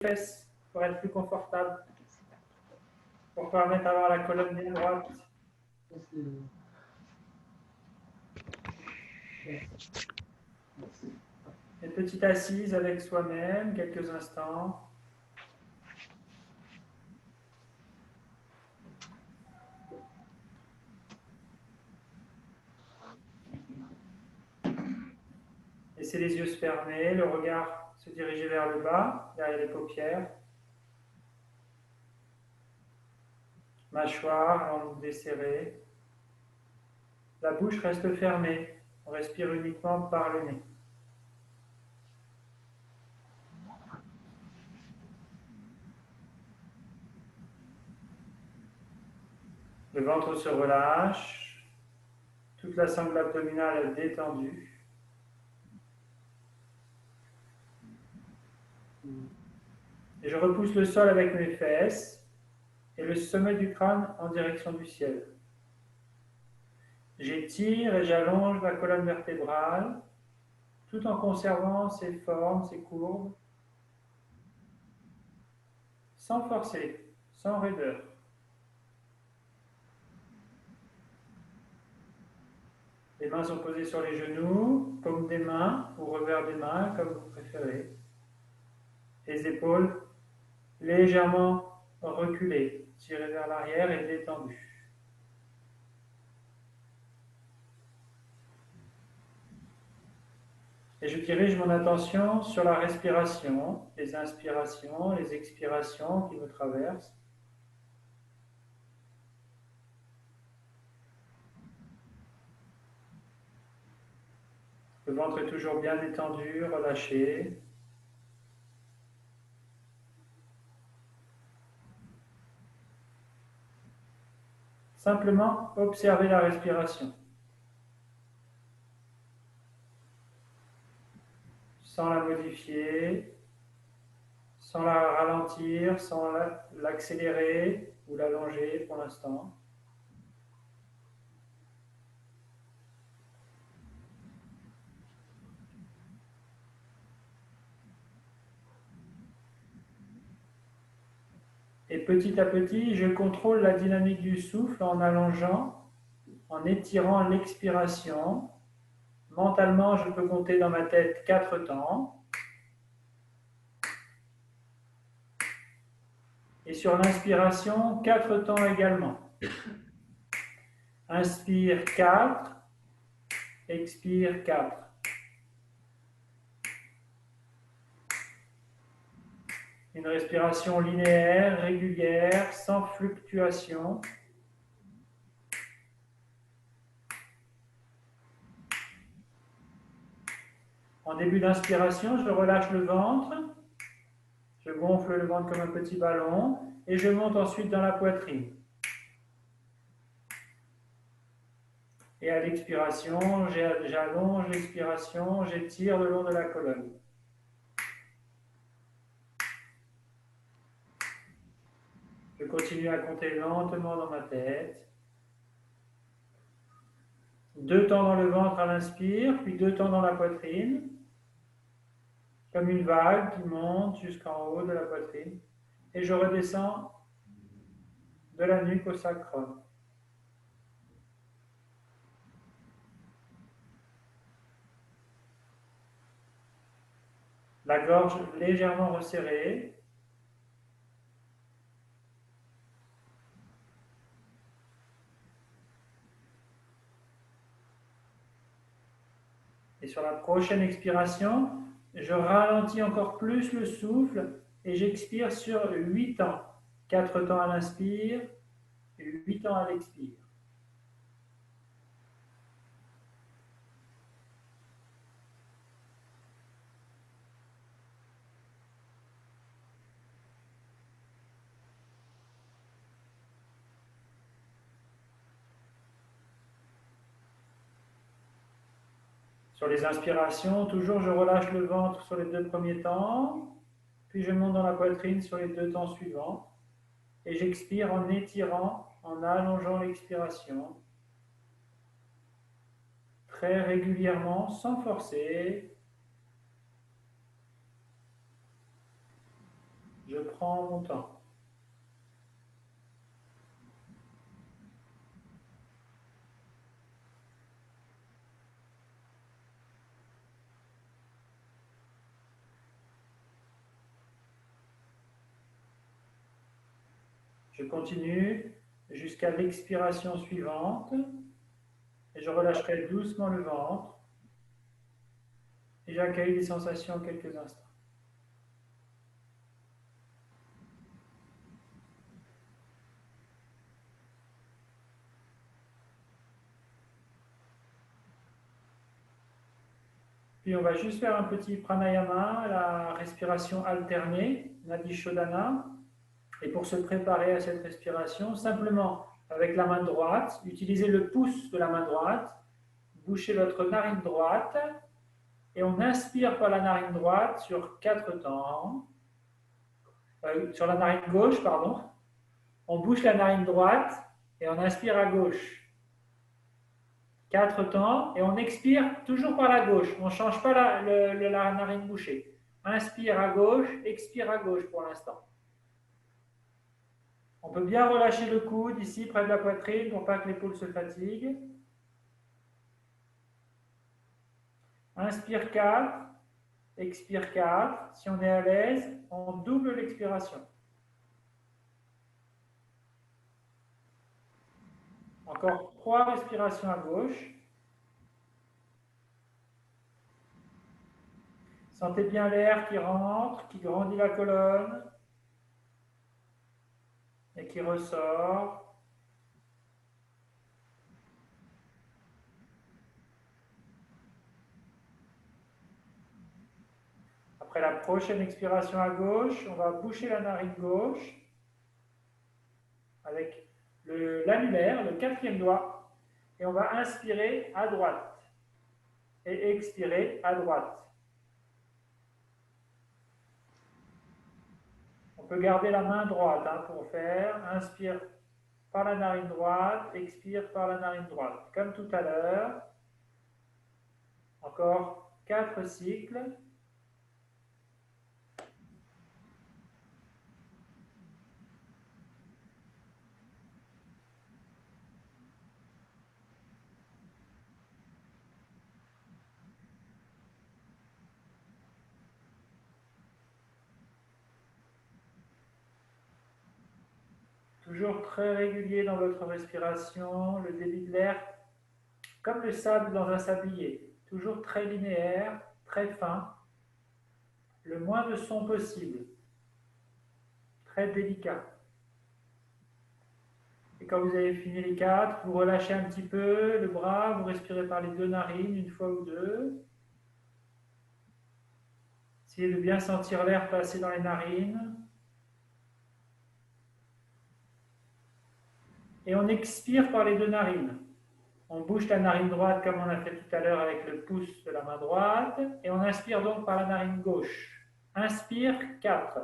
fesses pour être plus confortable, pour permettre d'avoir la colonne bien droite. Une petite assise avec soi-même, quelques instants. Laissez les yeux se fermer, le regard se diriger vers le bas, derrière les paupières. Mâchoire, langue desserrée. La bouche reste fermée. On respire uniquement par le nez. Le ventre se relâche. Toute la sangle abdominale est détendue. Et je repousse le sol avec mes fesses et le sommet du crâne en direction du ciel. J'étire et j'allonge la colonne vertébrale tout en conservant ses formes, ses courbes, sans forcer, sans raideur. Les mains sont posées sur les genoux, paume des mains ou revers des mains, comme vous préférez. Les épaules légèrement reculées, tirées vers l'arrière et détendues. Et je dirige mon attention sur la respiration, les inspirations, les expirations qui me traversent. Le ventre est toujours bien détendu, relâché. Simplement observer la respiration. Sans la modifier, sans la ralentir, sans l'accélérer ou l'allonger pour l'instant. Et petit à petit, je contrôle la dynamique du souffle en allongeant, en étirant l'expiration. Mentalement, je peux compter dans ma tête 4 temps. Et sur l'inspiration, 4 temps également. Inspire 4, expire 4. Une respiration linéaire, régulière, sans fluctuation. En début d'inspiration, je relâche le ventre, je gonfle le ventre comme un petit ballon et je monte ensuite dans la poitrine. Et à l'expiration, j'allonge l'expiration, j'étire le long de la colonne. Je continue à compter lentement dans ma tête. 2 temps dans le ventre à l'inspire, puis 2 temps dans la poitrine, comme une vague qui monte jusqu'en haut de la poitrine. Et je redescends de la nuque au sacrum. La gorge légèrement resserrée. Et sur la prochaine expiration, je ralentis encore plus le souffle et j'expire sur 8 temps. 4 temps à l'inspire, 8 temps à l'expire. Sur les inspirations, toujours je relâche le ventre sur les 2 premiers temps, puis je monte dans la poitrine sur les 2 temps suivants, et j'expire en étirant, en allongeant l'expiration, très régulièrement, sans forcer. Je prends mon temps. Je continue jusqu'à l'expiration suivante et je relâcherai doucement le ventre et j'accueille les sensations quelques instants. Puis on va juste faire un petit pranayama, la respiration alternée, Nadi Shodhana. Et pour se préparer à cette respiration, simplement avec la main droite, utilisez le pouce de la main droite, bouchez votre narine droite et on inspire par la narine droite sur 4 temps. Sur la narine gauche, pardon. On bouche la narine droite et on inspire à gauche. 4 temps et on expire toujours par la gauche. On ne change pas la narine bouchée. Inspire à gauche, expire à gauche pour l'instant. On peut bien relâcher le coude ici près de la poitrine pour pas que l'épaule se fatigue. Inspire 4, expire 4. Si on est à l'aise, on double l'expiration. Encore 3 respirations à gauche. Sentez bien l'air qui rentre, qui grandit la colonne et qui ressort. Après la prochaine expiration à gauche, on va boucher la narine gauche avec l'annulaire, le 4e doigt, et on va inspirer à droite et expirer à droite. On peut garder la main droite pour faire. Inspire par la narine droite, expire par la narine droite. Comme tout à l'heure. Encore 4 cycles. Toujours très régulier dans votre respiration, le débit de l'air, comme le sable dans un sablier. Toujours très linéaire, très fin, le moins de son possible, très délicat. Et quand vous avez fini les 4, vous relâchez un petit peu le bras, vous respirez par les 2 narines une fois ou 2. Essayez de bien sentir l'air passer dans les narines. Et on expire par les 2 narines. On bouche la narine droite comme on a fait tout à l'heure avec le pouce de la main droite. Et on inspire donc par la narine gauche. Inspire, 4.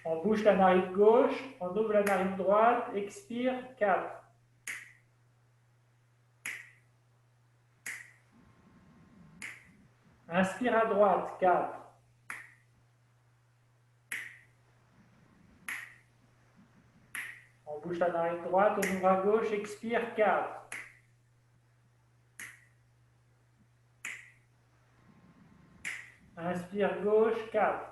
On bouche la narine gauche, on ouvre la narine droite, expire, 4. Inspire à droite, 4. On bouche la narine droite, on ouvre à gauche, expire, 4. Inspire gauche, 4.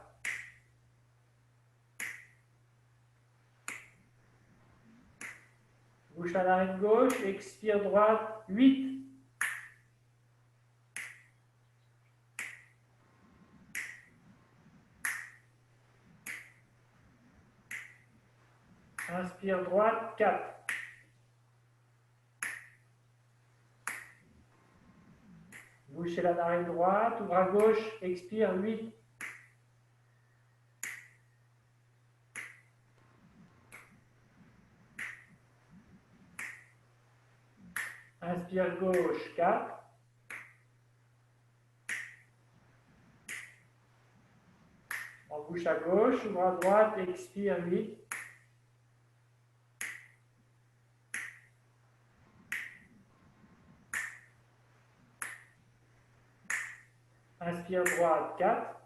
Bouche la narine gauche, expire droite, 8. Inspire droite, 4. Bouchez la narine droite, ouvre à gauche, expire, 8. Inspire gauche, 4. On bouche à gauche, ouvre à droite, expire, 8. Inspire droite, 4.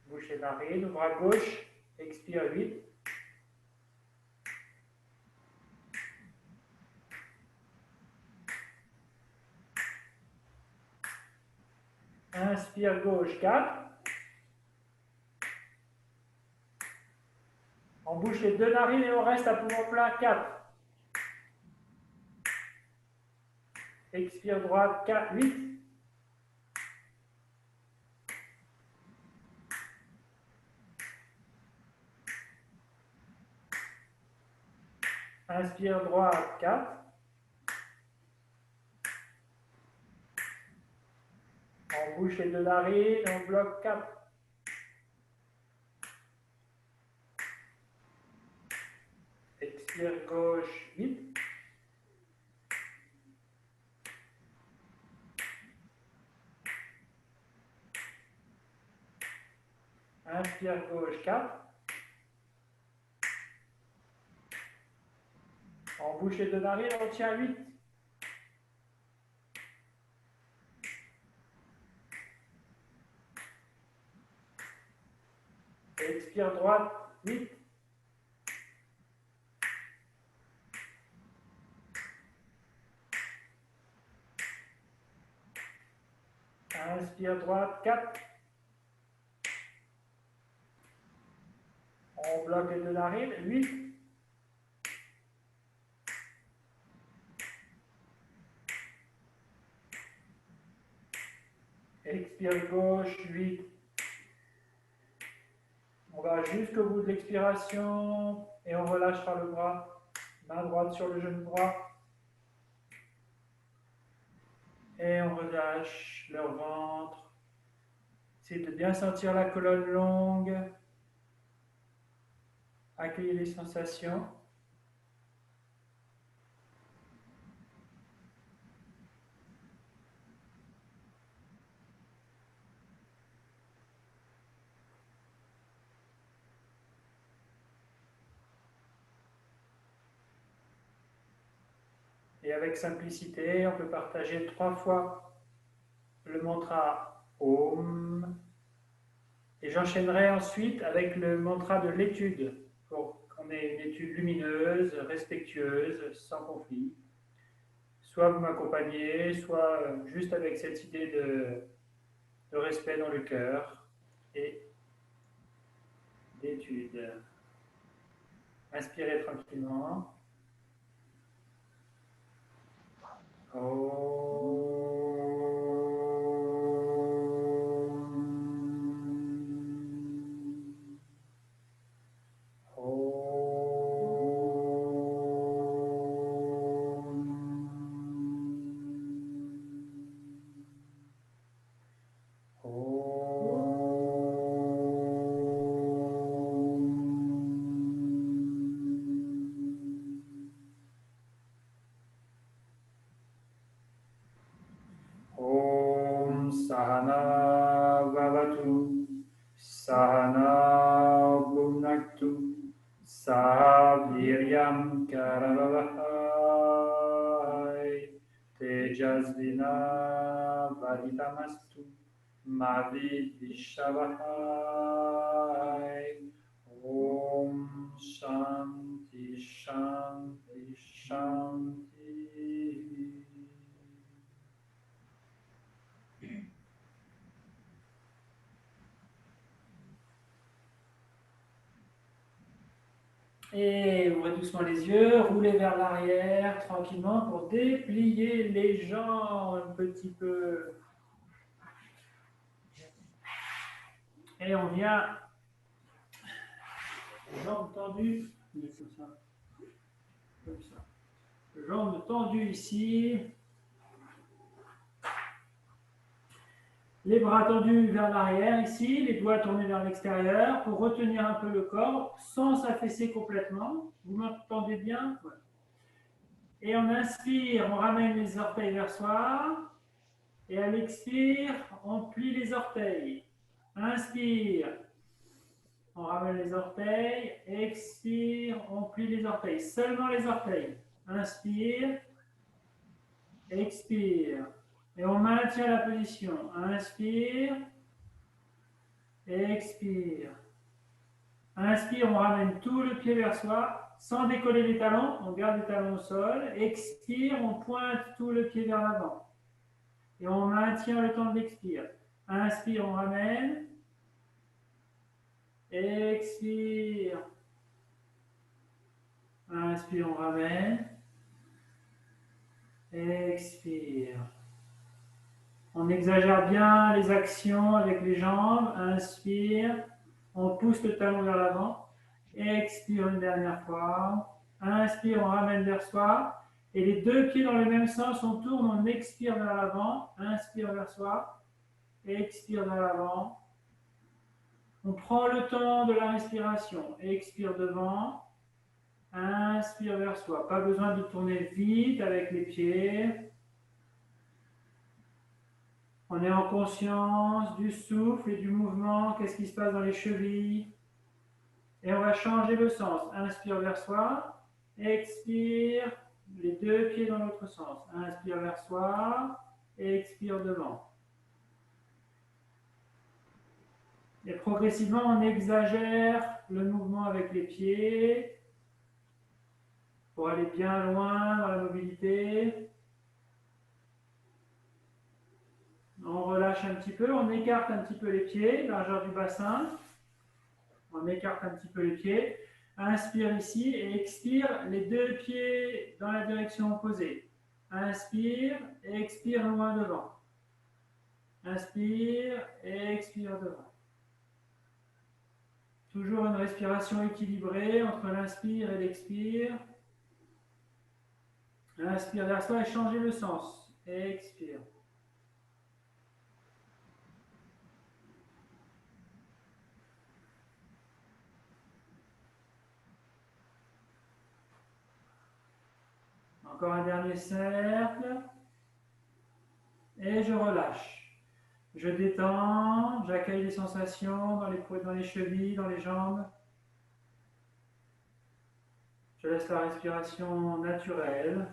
Bouche les narines, ouvre à gauche, expire 8. Inspire gauche, 4. On bouche les 2 narines et on reste à poumon plein, 4. Expire droite, 4, 8. Inspire droite, 4. On bouche les 2 narines, on bloque 4. Expire gauche, 8. Inspire gauche, 4. On bouche les 2 narines, on tient 8. Expire droite, 8. Inspire droite, 4. On bloque les 2 narines, 8. Expire gauche, 8. On va jusqu'au bout de l'expiration et on relâchera le bras. Main droite sur le genou droit. Et on relâche le ventre. Essayez de bien sentir la colonne longue. Accueillez les sensations. Et avec simplicité, on peut partager 3 fois le mantra Om. Et j'enchaînerai ensuite avec le mantra de l'étude pour qu'on ait une étude lumineuse, respectueuse, sans conflit. Soit vous m'accompagnez, soit juste avec cette idée de respect dans le cœur et d'étude. Inspirez tranquillement. Sahana Vavatu, Sahana Bhunaktu, Saviryam Karavahai, Tejasvina Vaditamastu, Mavidvishavahai, Om Shanti Shanti Shanti. Et ouvrez doucement les yeux, roulez vers l'arrière tranquillement pour déplier les jambes un petit peu. Et on vient, jambes tendues, comme ça, comme ça. Jambes tendues ici. Les bras tendus vers l'arrière ici, les doigts tournés vers l'extérieur pour retenir un peu le corps sans s'affaisser complètement. Vous m'entendez bien? Ouais. Et on inspire, on ramène les orteils vers soi. Et à l'expire, on plie les orteils. Inspire, on ramène les orteils. Expire, on plie les orteils. Seulement les orteils. Inspire. expire. Et on maintient la position. Inspire, expire. Inspire, on ramène tout le pied vers soi, sans décoller les talons, on garde les talons au sol. Expire, on pointe tout le pied vers l'avant. Et on maintient le temps de l'expire. Inspire, on ramène. Expire. Inspire, on ramène. Expire. On exagère bien les actions avec les jambes. Inspire. On pousse le talon vers l'avant. Expire une dernière fois. Inspire, on ramène vers soi. Et les deux pieds dans le même sens, on tourne, on expire vers l'avant. Inspire vers soi. Expire vers l'avant. On prend le temps de la respiration. Expire devant. Inspire vers soi. Pas besoin de tourner vite avec les pieds. On est en conscience du souffle et du mouvement. Qu'est-ce qui se passe dans les chevilles? Et on va changer le sens. Inspire vers soi. Expire. Les deux pieds dans l'autre sens. Inspire vers soi. Expire devant. Et progressivement, on exagère le mouvement avec les pieds pour aller bien loin dans la mobilité. On relâche un petit peu, on écarte un petit peu les pieds, largeur du bassin. On écarte un petit peu les pieds. Inspire ici et expire les deux pieds dans la direction opposée. Inspire et expire loin devant. Inspire et expire devant. Toujours une respiration équilibrée entre l'inspire et l'expire. Inspire vers soi et changez le sens. Expire. Encore un dernier cercle. Et je relâche. Je détends, j'accueille les sensations dans les chevilles, dans les jambes. Je laisse la respiration naturelle,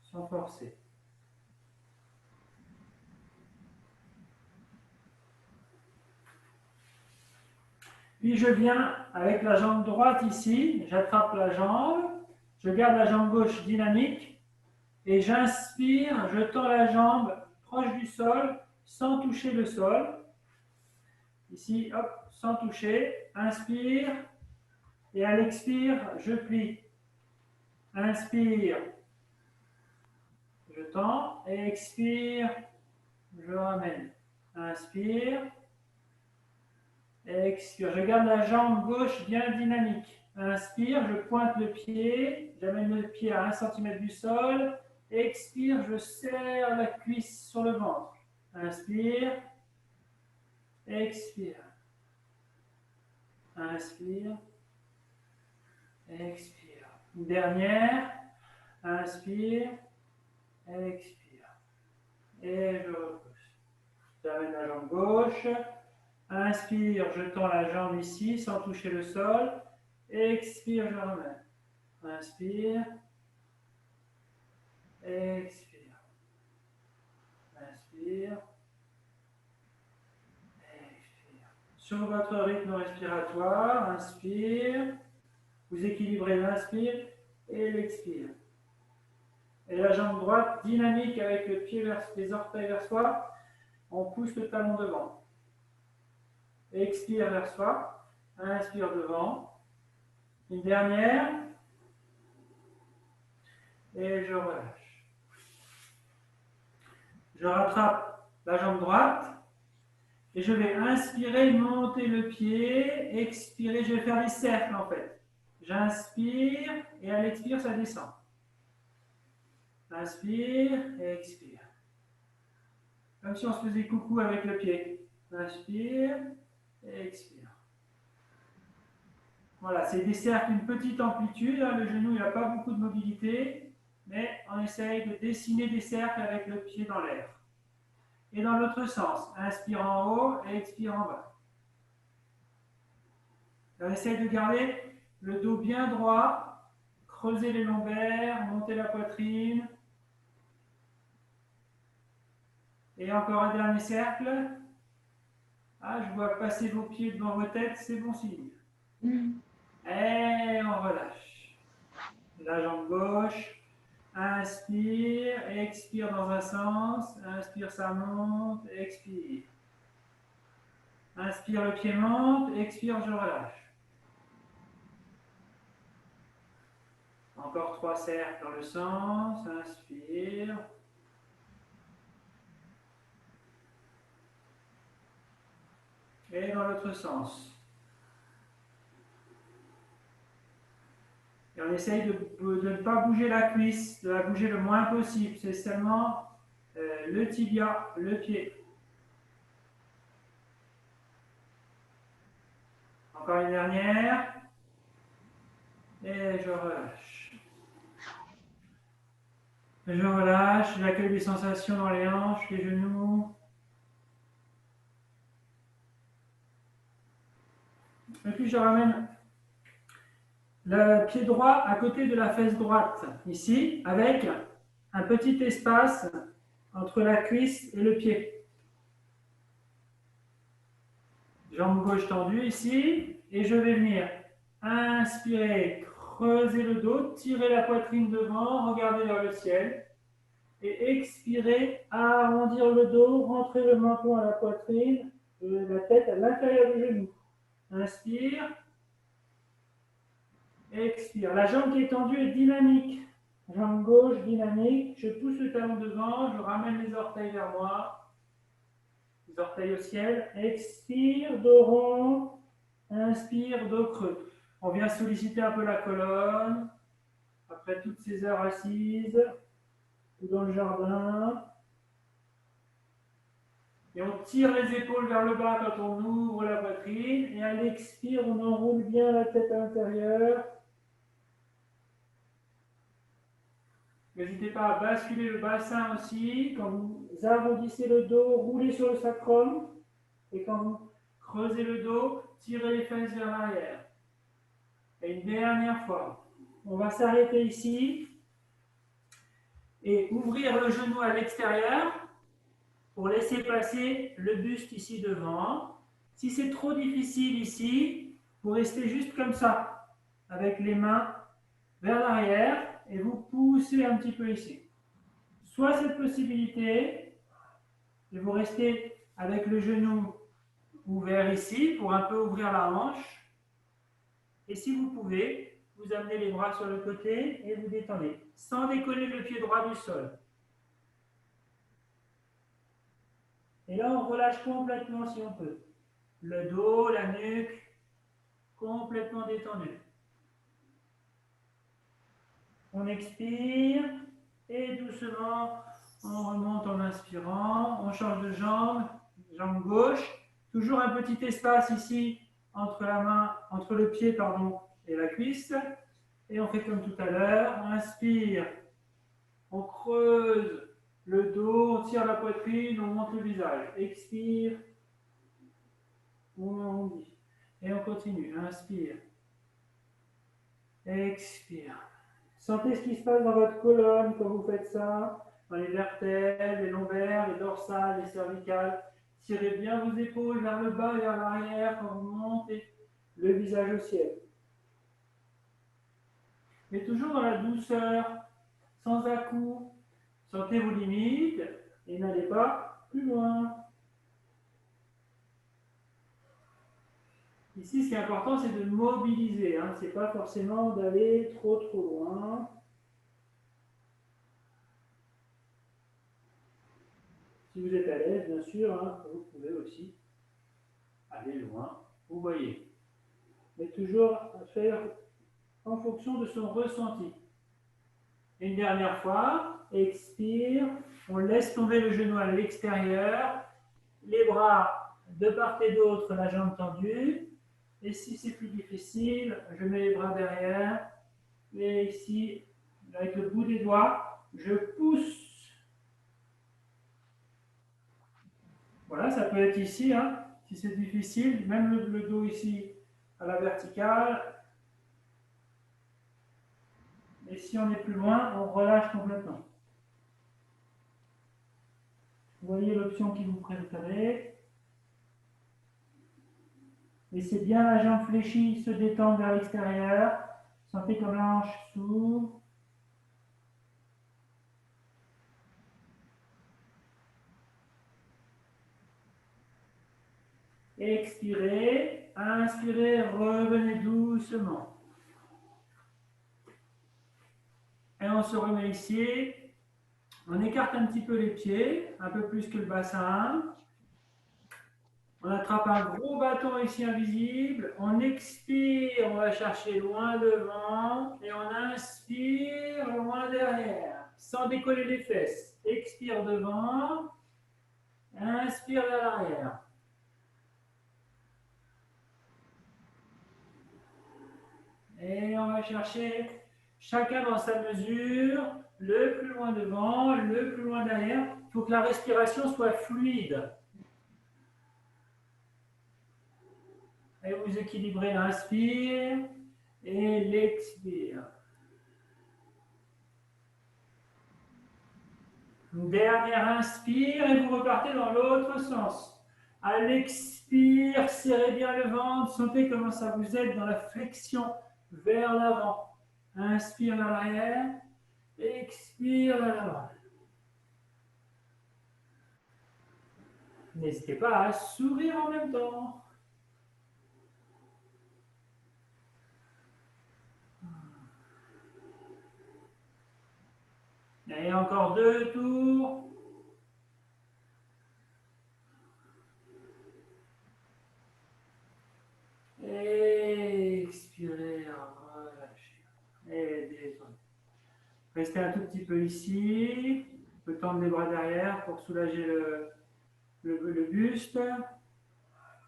sans forcer. Puis je viens avec la jambe droite ici, j'attrape la jambe, je garde la jambe gauche dynamique et j'inspire, je tends la jambe proche du sol sans toucher le sol. Ici, hop, sans toucher. Inspire et à l'expire, je plie. Inspire, je tends et expire, je ramène. Inspire, expire. Je garde la jambe gauche bien dynamique. Inspire, je pointe le pied, j'amène le pied à 1 cm du sol. Expire, je serre la cuisse sur le ventre. Inspire, expire. Inspire, expire. Une dernière. Inspire, expire. Et je repousse. J'amène la jambe gauche. Inspire, je tends la jambe ici sans toucher le sol. Expire, je remets. Inspire. Expire. Inspire. Expire. Sur votre rythme respiratoire, inspire. Vous équilibrez l'inspire et l'expire. Et la jambe droite dynamique avec le pied vers les orteils vers soi. On pousse le talon devant. Expire vers soi. Inspire devant. Une dernière. Et je relâche. Je rattrape la jambe droite. Et je vais inspirer, monter le pied. Expirer, je vais faire des cercles en fait. J'inspire et à l'expire, ça descend. Inspire et expire. Comme si on se faisait coucou avec le pied. Inspire et expire. Voilà, c'est des cercles, une petite amplitude. Le genou, il n'a pas beaucoup de mobilité, mais on essaye de dessiner des cercles avec le pied dans l'air. Et dans l'autre sens, inspire en haut et expire en bas. On essaye de garder le dos bien droit, creuser les lombaires, monter la poitrine. Et encore un dernier cercle. Ah, je vois passer vos pieds devant vos têtes, c'est bon signe. Et on relâche. La jambe gauche. Inspire, expire dans un sens. Inspire, ça monte, expire. Inspire, le pied monte, expire, je relâche. Encore 3 cercles dans le sens. Inspire. Et dans l'autre sens. Et on essaye de ne pas bouger la cuisse, de la bouger le moins possible. C'est seulement le tibia, le pied. Encore une dernière. Et je relâche. Je relâche, j'accueille les sensations dans les hanches, les genoux. Et puis je ramène le pied droit à côté de la fesse droite, ici, avec un petit espace entre la cuisse et le pied. Jambe gauche tendue ici, et je vais venir inspirer, creuser le dos, tirer la poitrine devant, regarder vers le ciel, et expirer, arrondir le dos, rentrer le menton à la poitrine, la tête à l'intérieur du genou. Inspire, expire. La jambe qui est tendue est dynamique. Jambe gauche dynamique. Je pousse le talon devant, je ramène les orteils vers moi. Les orteils au ciel. Expire, dos rond. Inspire, dos creux. On vient solliciter un peu la colonne. Après toutes ces heures assises, ou dans le jardin. Et on tire les épaules vers le bas quand on ouvre la poitrine. Et à l'expire, on enroule bien la tête à l'intérieur. N'hésitez pas à basculer le bassin aussi. Quand vous arrondissez le dos, roulez sur le sacrum. Et quand vous creusez le dos, tirez les fesses vers l'arrière. Et une dernière fois. On va s'arrêter ici et ouvrir le genou à l'extérieur pour laisser passer le buste ici devant. Si c'est trop difficile ici, vous restez juste comme ça, avec les mains vers l'arrière et vous poussez un petit peu ici. Soit cette possibilité, et vous restez avec le genou ouvert ici pour un peu ouvrir la hanche. Et si vous pouvez, vous amenez les bras sur le côté et vous détendez, sans décoller le pied droit du sol. Et là, on relâche complètement si on peut. Le dos, la nuque, complètement détendu. On expire et doucement, on remonte en inspirant. On change de jambe, jambe gauche. Toujours un petit espace ici entre la main, entre le pied pardon, et la cuisse. Et on fait comme tout à l'heure. On inspire, on creuse le dos, on tire la poitrine, on monte le visage. Expire, on arrondit. Et on continue. Inspire, expire. Sentez ce qui se passe dans votre colonne quand vous faites ça, dans les vertèbres, les lombaires, les dorsales, les cervicales. Tirez bien vos épaules vers le bas et vers l'arrière quand vous montez le visage au ciel. Mais toujours dans la douceur, sans à-coups. Sentez vos limites et n'allez pas plus loin. Ici, ce qui est important, c'est de mobiliser. Ce n'est pas forcément d'aller trop loin. Si vous êtes à l'aise, bien sûr, vous pouvez aussi aller loin. Vous voyez. Mais toujours faire en fonction de son ressenti. Une dernière fois, expire, on laisse tomber le genou à l'extérieur, les bras de part et d'autre, la jambe tendue. Et si c'est plus difficile, je mets les bras derrière. Et ici, avec le bout des doigts, je pousse. Voilà, ça peut être ici, si c'est difficile, même le dos ici à la verticale. Et si on est plus loin, on relâche complètement. Vous voyez l'option qui vous préférez. Laissez bien la jambe fléchie se détendre vers l'extérieur. Sentez comme la hanche s'ouvre. Expirez, inspirez, revenez doucement. Et on se remet ici. On écarte un petit peu les pieds, un peu plus que le bassin. On attrape un gros bâton ici invisible. On expire, on va chercher loin devant. Et on inspire loin derrière, sans décoller les fesses. Expire devant. Inspire vers l'arrière. Et on va chercher chacun dans sa mesure, le plus loin devant, le plus loin derrière. Il faut que la respiration soit fluide. Et vous équilibrez l'inspire et l'expire. Une dernière inspire et vous repartez dans l'autre sens. À l'expire, serrez bien le ventre, sentez comment ça vous aide dans la flexion vers l'avant. Inspire vers l'arrière, expire vers l'avant. N'hésitez pas à sourire en même temps. Et encore 2 tours. Et expirez, relâchez. Et détendez. Restez un tout petit peu ici. On peut tendre les bras derrière pour soulager le buste.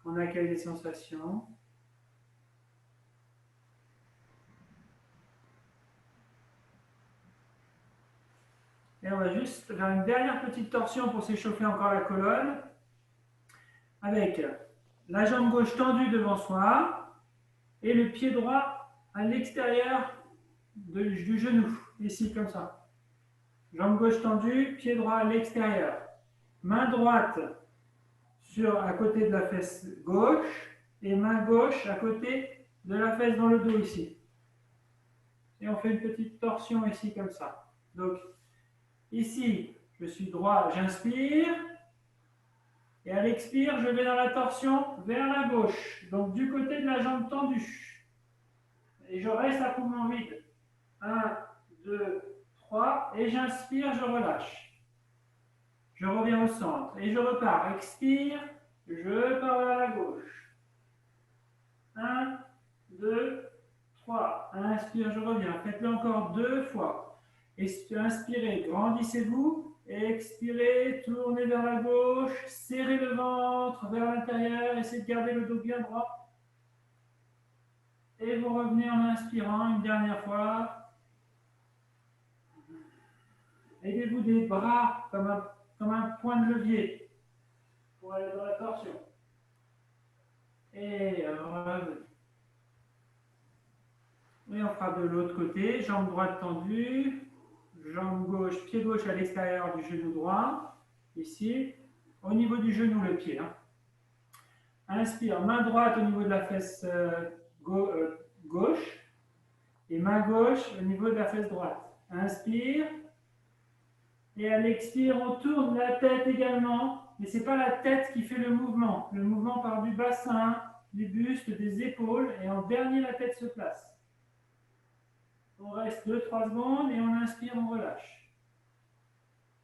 On accueille les sensations. Et on va juste faire une dernière petite torsion pour s'échauffer encore la colonne. Avec la jambe gauche tendue devant soi et le pied droit à l'extérieur du genou. Ici, comme ça. Jambe gauche tendue, pied droit à l'extérieur. Main droite à côté de la fesse gauche et main gauche à côté de la fesse dans le dos ici. Et on fait une petite torsion ici comme ça. Donc ici, je suis droit, j'inspire. Et à l'expire, je vais dans la torsion vers la gauche. Donc du côté de la jambe tendue. Et je reste à poumon vide. 1, 2, 3. Et j'inspire, je relâche. Je reviens au centre. Et je repars. Expire, je pars vers la gauche. 1, 2, 3. Inspire, je reviens. Faites-le encore 2 fois. Inspirez, grandissez-vous. Expirez, tournez vers la gauche. Serrez le ventre vers l'intérieur. Essayez de garder le dos bien droit. Et vous revenez en inspirant une dernière fois. Aidez-vous des bras comme un point de levier pour aller dans la torsion. Et revenez. Et on fera de l'autre côté, jambe droite tendue, jambe gauche, pied gauche à l'extérieur du genou droit, ici, au niveau du genou le pied. Hein. Inspire, main droite au niveau de la fesse gauche et main gauche au niveau de la fesse droite. Inspire et à l'expire, on tourne la tête également, mais ce n'est pas la tête qui fait le mouvement. Le mouvement part du bassin, du buste, des épaules et en dernier, la tête se place. On reste 2-3 secondes et on inspire, on relâche.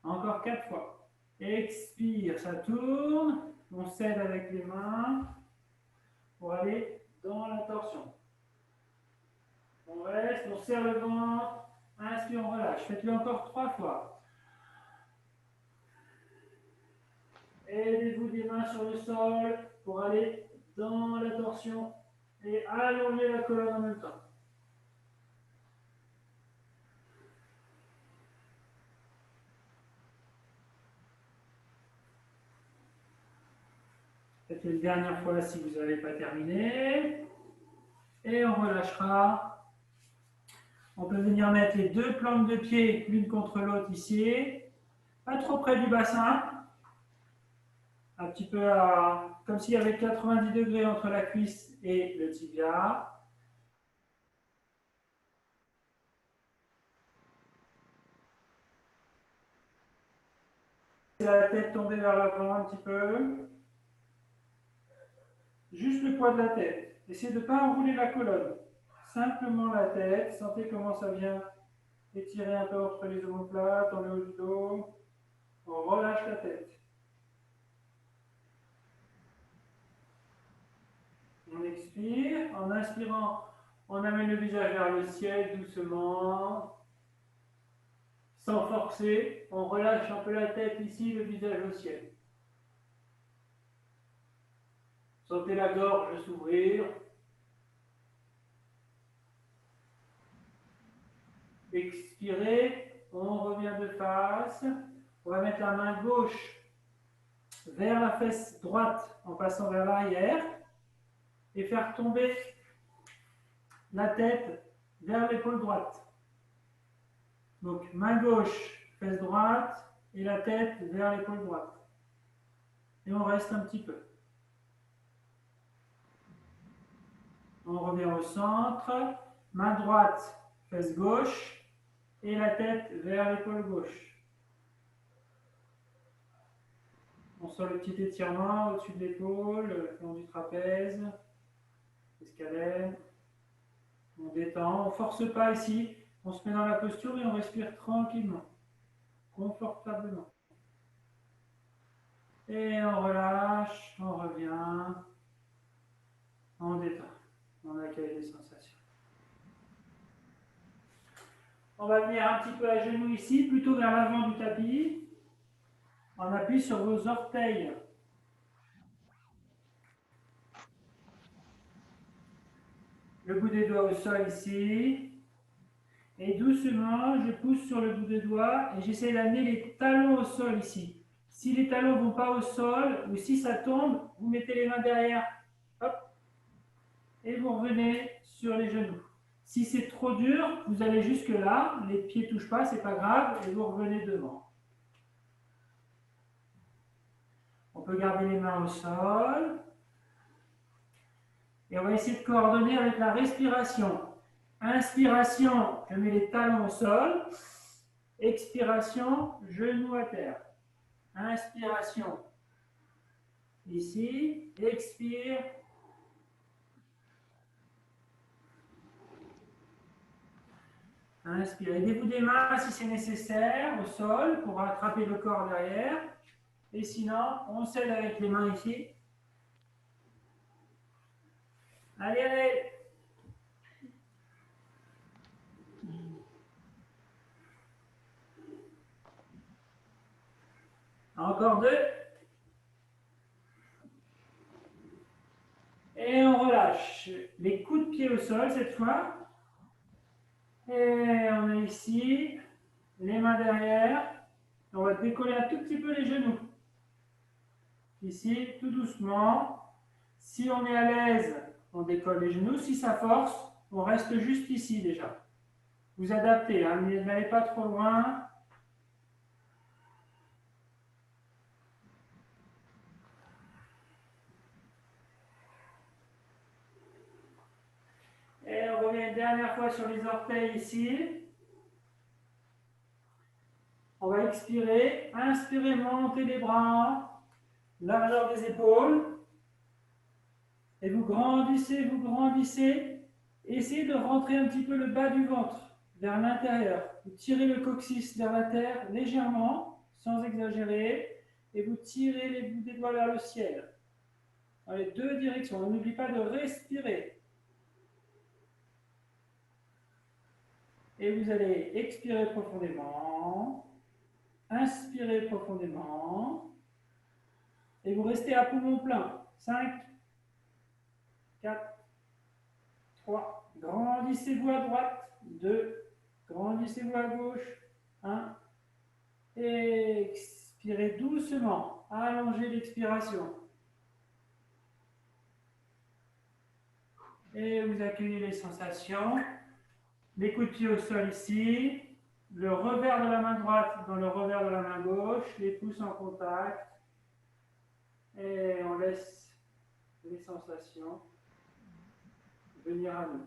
Encore 4 fois. Expire, ça tourne. On cède avec les mains pour aller dans la torsion. On reste, on serre le ventre. Inspire, on relâche. Faites-le encore 3 fois. Aidez-vous des mains sur le sol pour aller dans la torsion et allonger la colonne en même temps. Faites une dernière fois si vous n'avez pas terminé. Et on relâchera. On peut venir mettre les 2 plantes de pied l'une contre l'autre ici. Pas trop près du bassin. un petit peu comme s'il y avait 90 degrés entre la cuisse et le tibia. La tête tombée vers l'avant un petit peu. Juste le poids de la tête. Essayez de ne pas enrouler la colonne. Simplement la tête. Sentez comment ça vient étirer un peu entre les omoplates, dans le haut du dos. On relâche la tête. On expire. En inspirant, on amène le visage vers le ciel doucement. Sans forcer, on relâche un peu la tête ici, le visage au ciel. Sentez la gorge s'ouvrir. Expirez, on revient de face. On va mettre la main gauche vers la fesse droite en passant vers l'arrière et faire tomber la tête vers l'épaule droite. Donc main gauche, fesse droite et la tête vers l'épaule droite. Et on reste un petit peu. On revient au centre, main droite, fesse gauche et la tête vers l'épaule gauche. On sent le petit étirement au-dessus de l'épaule, le long du trapèze, l'escalène. On détend, on ne force pas ici. On se met dans la posture et on respire tranquillement, confortablement. Et on relâche, on revient, on détend, on accueille les sensations. On va venir un petit peu à genoux ici, plutôt vers l'avant du tapis. On appuie sur vos orteils. Le bout des doigts au sol ici. Et doucement, je pousse sur le bout des doigts et j'essaie d'amener les talons au sol ici. Si les talons ne vont pas au sol ou si ça tombe, vous mettez les mains derrière. Hop. Et vous revenez sur les genoux. Si c'est trop dur, vous allez jusque là, les pieds ne touchent pas, c'est pas grave, et vous revenez devant. On peut garder les mains au sol. Et on va essayer de coordonner avec la respiration. Inspiration, je mets les talons au sol. Expiration, genoux à terre. Inspiration. Ici, expire. Inspire. Aidez-vous des mains si c'est nécessaire au sol pour attraper le corps derrière. Et sinon, on s'aide avec les mains ici. Allez, allez. Encore deux. Et on relâche. Les coups de pied au sol cette fois. Et on est ici. Les mains derrière. On va décoller un tout petit peu les genoux. Ici, tout doucement. Si on est à l'aise, on décolle les genoux. Si ça force, on reste juste ici déjà. Vous adaptez, hein, n'allez pas trop loin. Et on revient une dernière fois sur les orteils ici. On va expirer. Inspirez, montez les bras, largeur des épaules. Et vous grandissez, vous grandissez. Essayez de rentrer un petit peu le bas du ventre vers l'intérieur. Vous tirez le coccyx vers la terre légèrement, sans exagérer. Et vous tirez les bouts des doigts vers le ciel. Dans les deux directions. On n'oublie pas de respirer. Et vous allez expirer profondément. Inspirez profondément. Et vous restez à poumon plein. 5, 4, 3. Grandissez-vous à droite. 2. Grandissez-vous à gauche. 1. Expirez doucement. Allongez l'expiration. Et vous accueillez les sensations. Les coups de pied au sol ici. Le revers de la main droite dans le revers de la main gauche. Les pouces en contact. Et on laisse les sensations venir à nous.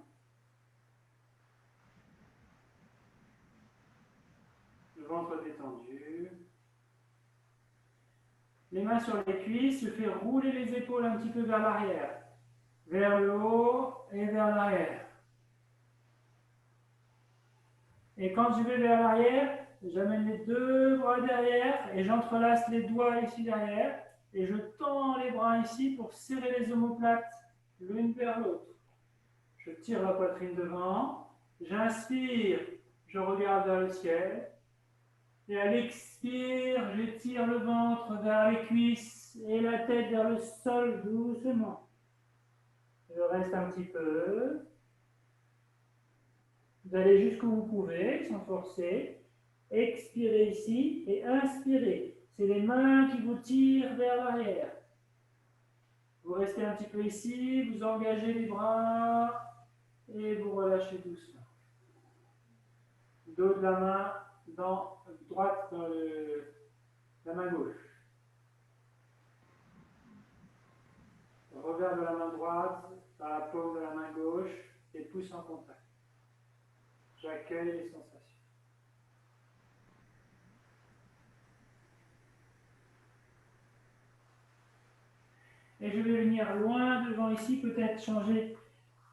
Le ventre détendu. Les mains sur les cuisses, je fais rouler les épaules un petit peu vers l'arrière. Vers le haut et vers l'arrière. Et quand je vais vers l'arrière, j'amène les deux bras derrière et j'entrelace les doigts ici derrière. Et je tends les bras ici pour serrer les omoplates l'une vers l'autre. Je tire la poitrine devant. J'inspire, je regarde vers le ciel. Et à l'expire, je tire le ventre vers les cuisses et la tête vers le sol doucement. Je reste un petit peu. Vous allez jusqu'où vous pouvez, sans forcer. Expirez ici et inspirez. C'est les mains qui vous tirent vers l'arrière. Vous restez un petit peu ici, vous engagez les bras et vous relâchez doucement. Dos de la main droite dans la main gauche. Le revers de la main droite dans la paume de la main gauche et pouce en contact. J'accueille les sensations. Et je vais venir loin devant ici, peut-être changer,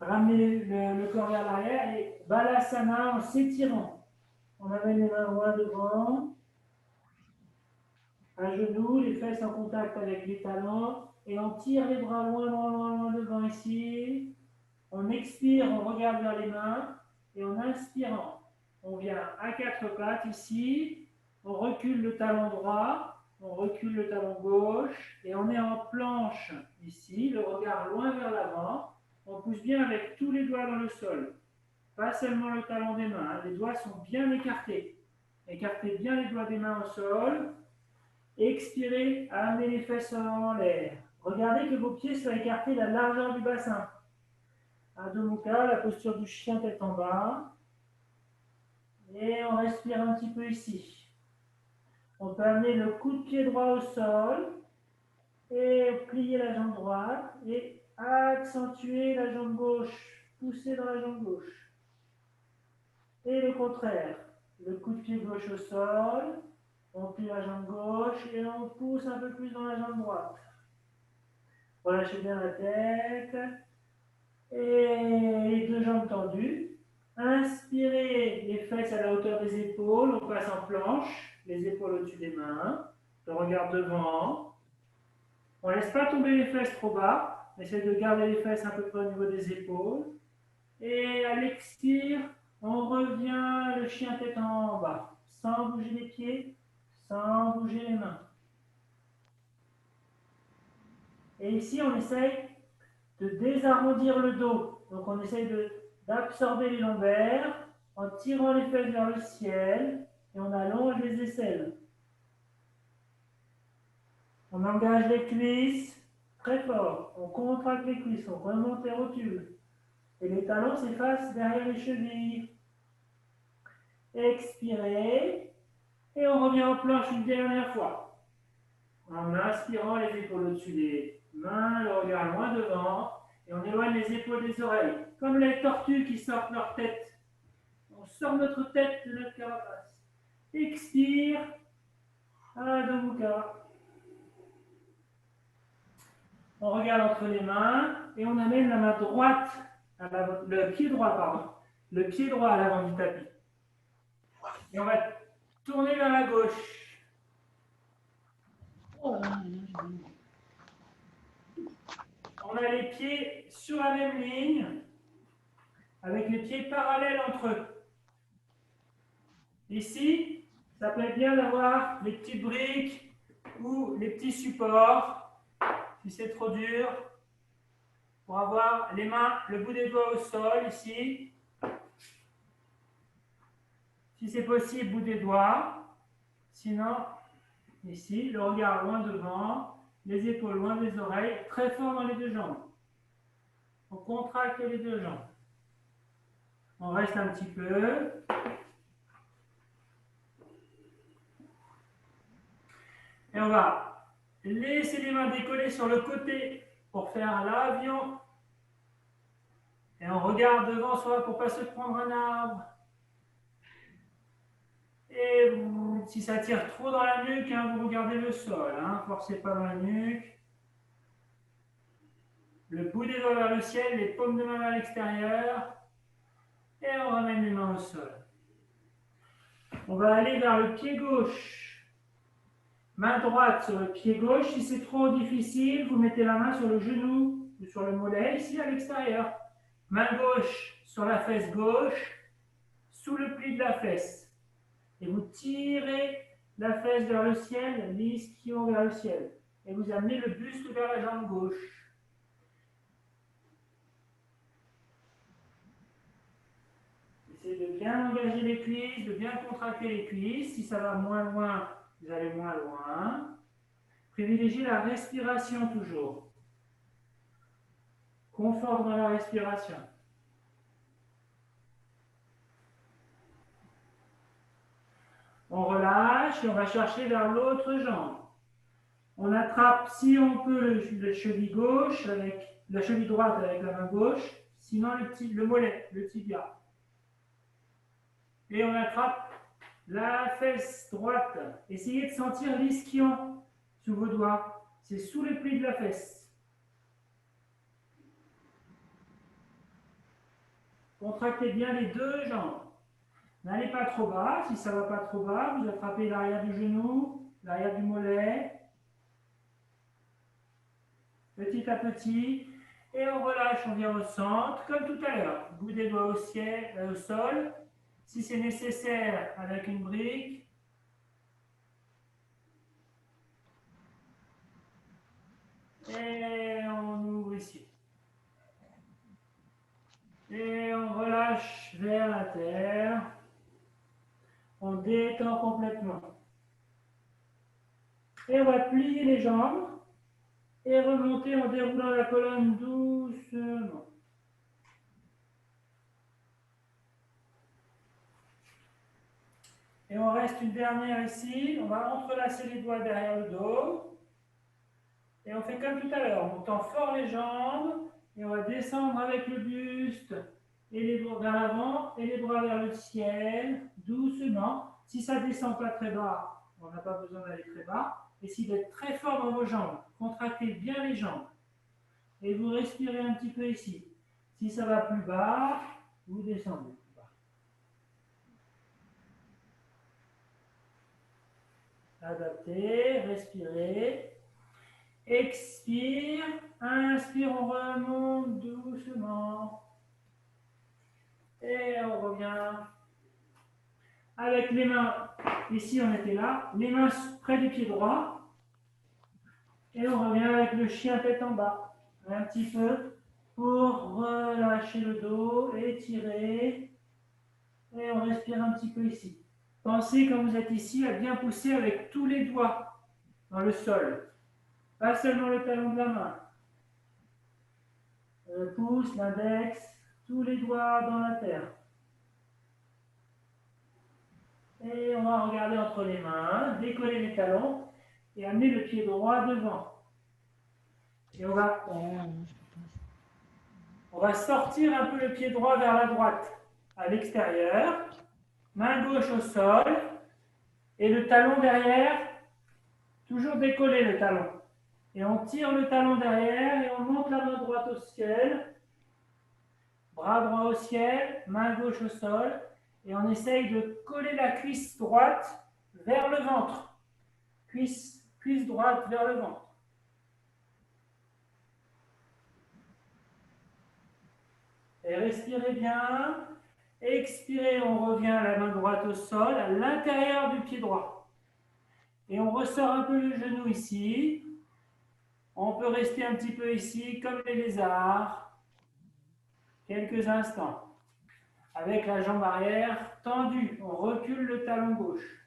ramener le corps vers l'arrière et balasana en s'étirant. On amène les mains loin devant, un genou, les fesses en contact avec les talons et on tire les bras loin, loin, loin, loin devant ici. On expire, on regarde vers les mains et en inspirant, on vient à quatre pattes ici, on recule le talon droit. On recule le talon gauche et on est en planche ici, le regard loin vers l'avant. On pousse bien avec tous les doigts dans le sol, pas seulement le talon des mains. Les doigts sont bien écartés. Écartez bien les doigts des mains au sol. Expirez, amenez les fesses en l'air. Regardez que vos pieds soient écartés à la largeur du bassin. Adho Mukha, la posture du chien tête en bas. Et on respire un petit peu ici. On peut amener le coup de pied droit au sol et plier la jambe droite et accentuer la jambe gauche, pousser dans la jambe gauche. Et le contraire, le coup de pied gauche au sol, on plie la jambe gauche et on pousse un peu plus dans la jambe droite. Relâchez bien la tête et les deux jambes tendues. Inspirez les fesses à la hauteur des épaules, on passe en planche, les épaules au-dessus des mains, le regard devant. On ne laisse pas tomber les fesses trop bas, on essaie de garder les fesses un peu près au niveau des épaules. Et à l'expire, on revient le chien tête en bas, sans bouger les pieds, sans bouger les mains. Et ici, on essaye de désarrondir le dos. Donc on essaye d'absorber les lombaires en tirant les fesses vers le ciel et on allonge les aisselles. On engage les cuisses très fort. On contracte les cuisses, on remonte les rotules. Et les talons s'effacent derrière les chevilles. Expirez. Et on revient en planche une dernière fois. En inspirant les épaules au-dessus des mains, le regard loin devant. Et on éloigne les épaules des oreilles. Comme les tortues qui sortent leur tête. On sort notre tête de notre carapace. Expire. Adho Mukha. On regarde entre les mains et on amène la main droite, le pied droit à l'avant du tapis. Et on va tourner vers la gauche. On a les pieds sur la même ligne, avec les pieds parallèles entre eux. Ici, ça plaît bien d'avoir les petites briques ou les petits supports, si c'est trop dur, pour avoir les mains, le bout des doigts au sol, ici. Si c'est possible, bout des doigts. Sinon, ici, le regard loin devant, les épaules loin des oreilles, très fort dans les deux jambes. On contracte les deux jambes. On reste un petit peu. Et on va Laissez les mains décollées sur le côté pour faire l'avion. Et on regarde devant soi pour ne pas se prendre un arbre. Et si ça tire trop dans la nuque, hein, vous regardez le sol. Forcez pas dans la nuque. Le bout des doigts vers le ciel, les paumes de main vers l'extérieur. Et on ramène les mains au sol. On va aller vers le pied gauche. Main droite sur le pied gauche. Si c'est trop difficile, vous mettez la main sur le genou ou sur le mollet, ici à l'extérieur. Main gauche sur la fesse gauche, sous le pli de la fesse. Et vous tirez la fesse vers le ciel, l'ischio vers le ciel. Et vous amenez le buste vers la jambe gauche. Essayez de bien engager les cuisses, de bien contracter les cuisses. Si ça va moins loin, vous allez moins loin. Privilégiez la respiration toujours. Confort dans la respiration. On relâche et on va chercher vers l'autre jambe. On attrape, si on peut, le cheville gauche avec la cheville droite avec la main gauche, sinon le mollet, le tibia. Et on attrape la fesse droite. Essayez de sentir l'ischion sous vos doigts. C'est sous le pli de la fesse. Contractez bien les deux jambes. N'allez pas trop bas. Si ça ne va pas trop bas, vous attrapez l'arrière du genou, l'arrière du mollet. Petit à petit. Et on relâche, on vient au centre, comme tout à l'heure. Bout des doigts au ciel, au sol. Si c'est nécessaire, avec une brique. Et on ouvre ici. Et on relâche vers la terre. On détend complètement. Et on va plier les jambes et remonter en déroulant la colonne doucement. Et on reste une dernière ici. On va entrelacer les doigts derrière le dos. Et on fait comme tout à l'heure. On tend fort les jambes et on va descendre avec le buste et les bras vers l'avant et les bras vers le ciel, doucement. Si ça ne descend pas très bas, on n'a pas besoin d'aller très bas. Essayez d'être très fort dans vos jambes. Contractez bien les jambes. Et vous respirez un petit peu ici. Si ça va plus bas, vous descendez plus bas. Adaptez, respirez. Expire, inspire, on remonte doucement. Et on revient. Avec les mains, ici on était là, les mains près du pied droit. Et on revient avec le chien tête en bas. Un petit peu pour relâcher le dos, étirer. Et on respire un petit peu ici. Pensez quand vous êtes ici à bien pousser avec tous les doigts dans le sol. Pas seulement le talon de la main. Le pouce, l'index, tous les doigts dans la terre. Et on va regarder entre les mains, décoller les talons et amener le pied droit devant. Et on va sortir un peu le pied droit vers la droite, à l'extérieur. Main gauche au sol. Et le talon derrière, toujours décoller le talon. Et on tire le talon derrière et on monte la main droite au ciel. Bras droit au ciel, main gauche au sol. Et on essaye de coller la cuisse droite vers le ventre. Cuisse droite vers le ventre. Et respirez bien. Expirez, on revient la main droite au sol, à l'intérieur du pied droit. Et on ressort un peu le genou ici. On peut rester un petit peu ici, comme les lézards. Quelques instants. Avec la jambe arrière tendue, on recule le talon gauche.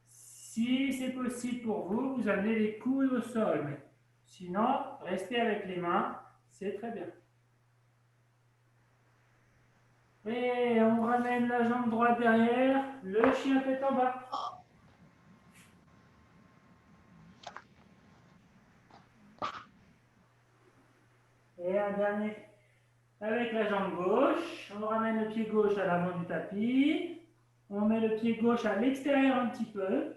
Si c'est possible pour vous, vous amenez les coudes au sol. Sinon, restez avec les mains, c'est très bien. Et on ramène la jambe droite derrière, le chien tête en bas. Et un dernier avec la jambe gauche. On ramène le pied gauche à l'avant du tapis. On met le pied gauche à l'extérieur un petit peu.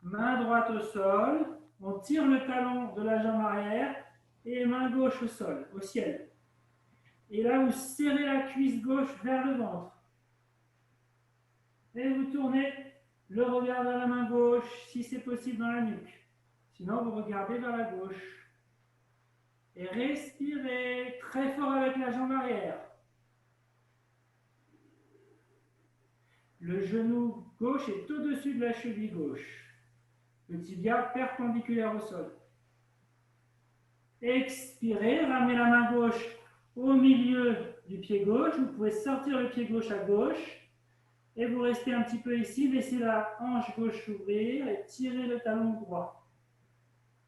Main droite au sol. On tire le talon de la jambe arrière et main gauche au sol, au ciel. Et là, vous serrez la cuisse gauche vers le ventre. Et vous tournez le regard vers la main gauche, si c'est possible dans la nuque. Sinon, vous regardez vers la gauche. Et respirez très fort avec la jambe arrière. Le genou gauche est au-dessus de la cheville gauche. Le tibia perpendiculaire au sol. Expirez, ramenez la main gauche au milieu du pied gauche. Vous pouvez sortir le pied gauche à gauche. Et vous restez un petit peu ici, laissez la hanche gauche s'ouvrir et tirez le talon droit.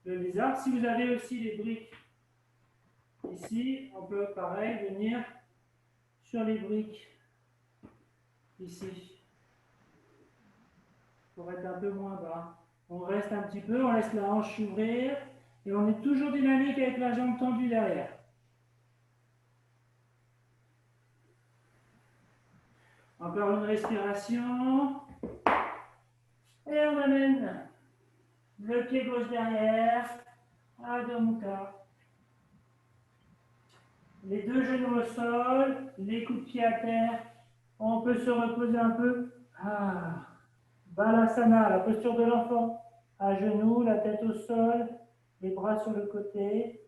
Le lézard, si vous avez aussi les briques ici, on peut pareil venir sur les briques ici pour être un peu moins bas. On reste un petit peu, on laisse la hanche s'ouvrir et on est toujours dynamique avec la jambe tendue derrière. Encore une respiration. Et on amène le pied gauche derrière, Adho Mukha. Les deux genoux au sol, les coups de pied à terre. On peut se reposer un peu. Balasana, la posture de l'enfant. À genoux, la tête au sol, les bras sur le côté.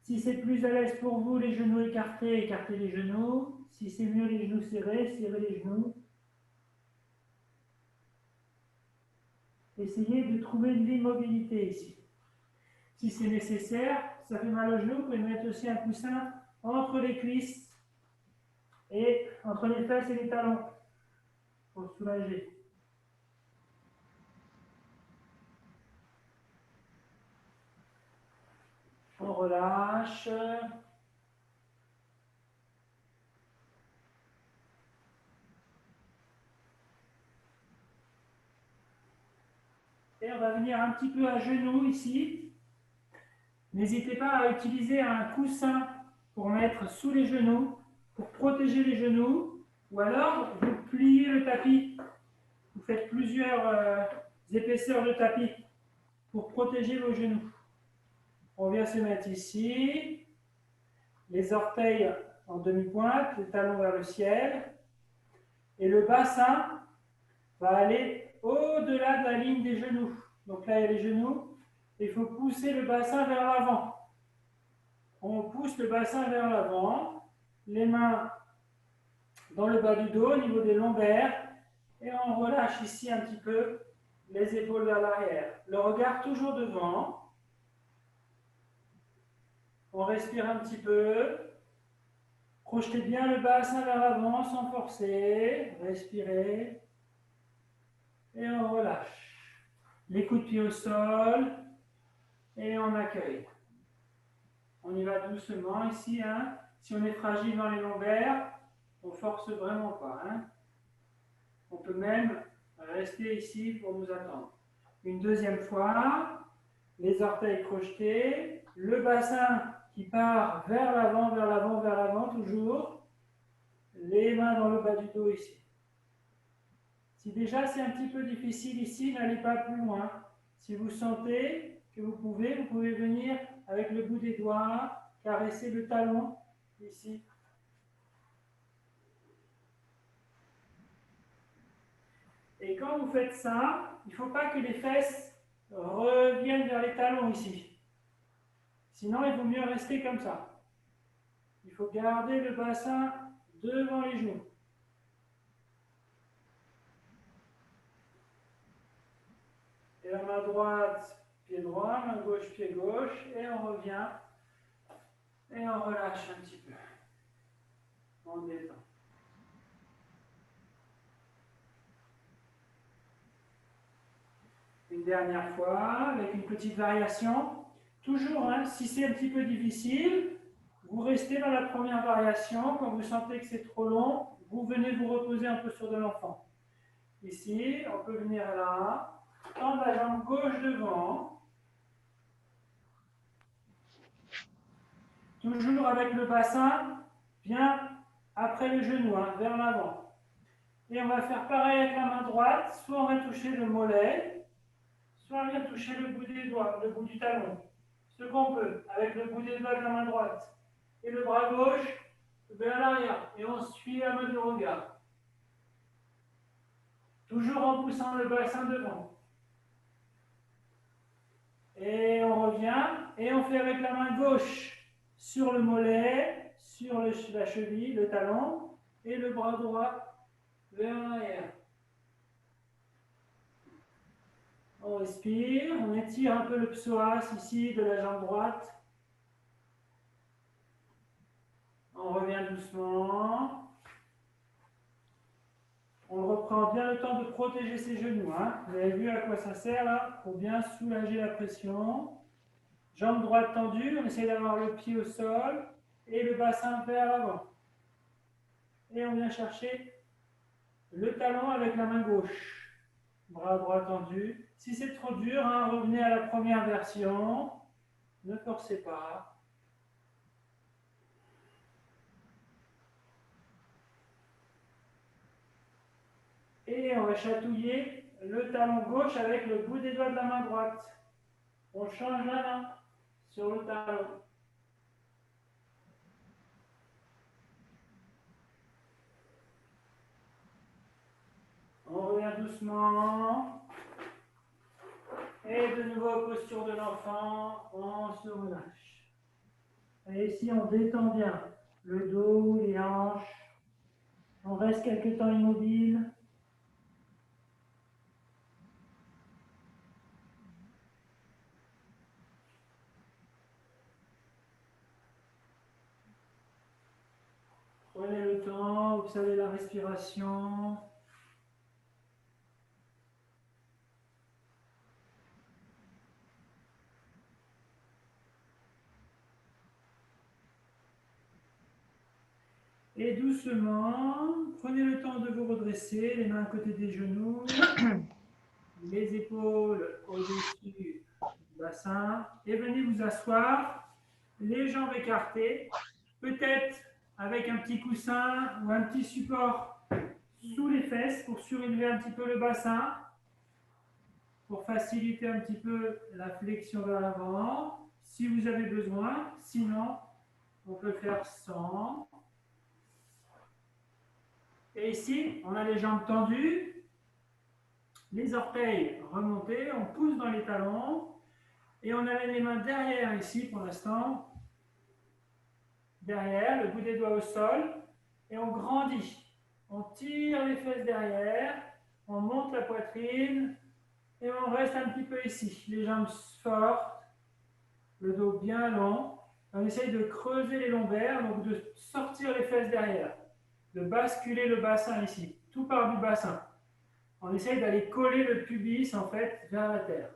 Si c'est plus à l'aise pour vous, les genoux écartés, écartez les genoux. Si c'est mieux, les genoux serrés, serrez les genoux. Essayez de trouver de l'immobilité ici. Si c'est nécessaire, ça fait mal aux genoux, vous pouvez mettre aussi un coussin entre les cuisses et entre les fesses et les talons pour soulager. On relâche. Et on va venir un petit peu à genoux ici. N'hésitez pas à utiliser un coussin pour mettre sous les genoux, pour protéger les genoux. Ou alors, vous pliez le tapis. Vous faites plusieurs épaisseurs de tapis pour protéger vos genoux. On vient se mettre ici. Les orteils en demi-pointe, les talons vers le ciel. Et le bassin va aller au-delà de la ligne des genoux. Donc là, il y a les genoux. Il faut pousser le bassin vers l'avant. On pousse le bassin vers l'avant. Les mains dans le bas du dos, au niveau des lombaires. Et on relâche ici un petit peu les épaules vers l'arrière. Le regard toujours devant. On respire un petit peu. Projetez bien le bassin vers l'avant sans forcer. Respirez. Et on relâche. Les coups de pied au sol. Et on accueille. On y va doucement ici. Hein. Si on est fragile dans les lombaires, on ne force vraiment pas. Hein. On peut même rester ici pour nous attendre. Une deuxième fois. Les orteils projetés. Le bassin qui part vers l'avant, vers l'avant, vers l'avant toujours. Les mains dans le bas du dos ici. Si déjà c'est un petit peu difficile ici, n'allez pas plus loin. Si vous sentez que vous pouvez venir avec le bout des doigts, caresser le talon ici. Et quand vous faites ça, il ne faut pas que les fesses reviennent vers les talons ici. Sinon, il vaut mieux rester comme ça. Il faut garder le bassin devant les genoux. Et la main droite, pied droit, main gauche, pied gauche, et on revient, et on relâche un petit peu. On détend. Une dernière fois, avec une petite variation. Toujours, hein, si c'est un petit peu difficile, vous restez dans la première variation. Quand vous sentez que c'est trop long, vous venez vous reposer un peu sur de l'enfant. Ici, on peut venir là, tendre la jambe gauche devant. Toujours avec le bassin bien après le genou, hein, vers l'avant. Et on va faire pareil avec la main droite. Soit on va toucher le mollet, soit on vient toucher le bout des doigts, le bout du talon. Ce qu'on peut, avec le bout des doigts de la main droite. Et le bras gauche vers l'arrière. Et on suit la main du regard. Toujours en poussant le bassin devant. Et on revient. Et on fait avec la main gauche sur le mollet, sur la cheville, le talon. Et le bras droit vers l'arrière. On respire, on étire un peu le psoas ici de la jambe droite. On revient doucement. On reprend bien le temps de protéger ses genoux. Hein. Vous avez vu à quoi ça sert là? Pour bien soulager la pression. Jambe droite tendue, on essaie d'avoir le pied au sol et le bassin vers l'avant. Et on vient chercher le talon avec la main gauche. Bras droit tendu. Si c'est trop dur, hein, revenez à la première version. Ne forcez pas. Et on va chatouiller le talon gauche avec le bout des doigts de la main droite. On change la main sur le talon. On revient doucement. Et de nouveau, posture de l'enfant, on se relâche. Et ici, on détend bien le dos, les hanches. On reste quelques temps immobile. Prenez le temps, observez la respiration. Et doucement, prenez le temps de vous redresser, les mains à côté des genoux, les épaules au-dessus du bassin, et venez vous asseoir, les jambes écartées, peut-être avec un petit coussin ou un petit support sous les fesses pour surélever un petit peu le bassin, pour faciliter un petit peu la flexion vers l'avant, si vous avez besoin. Sinon, on peut faire sans. Et ici, on a les jambes tendues, les orteils remontés, on pousse dans les talons, et on amène les mains derrière ici pour l'instant, derrière, le bout des doigts au sol, et on grandit. On tire les fesses derrière, on monte la poitrine, et on reste un petit peu ici. Les jambes fortes, le dos bien long. On essaye de creuser les lombaires, donc de sortir les fesses derrière, de basculer le bassin ici, tout part du bassin. On essaye d'aller coller le pubis en fait vers la terre.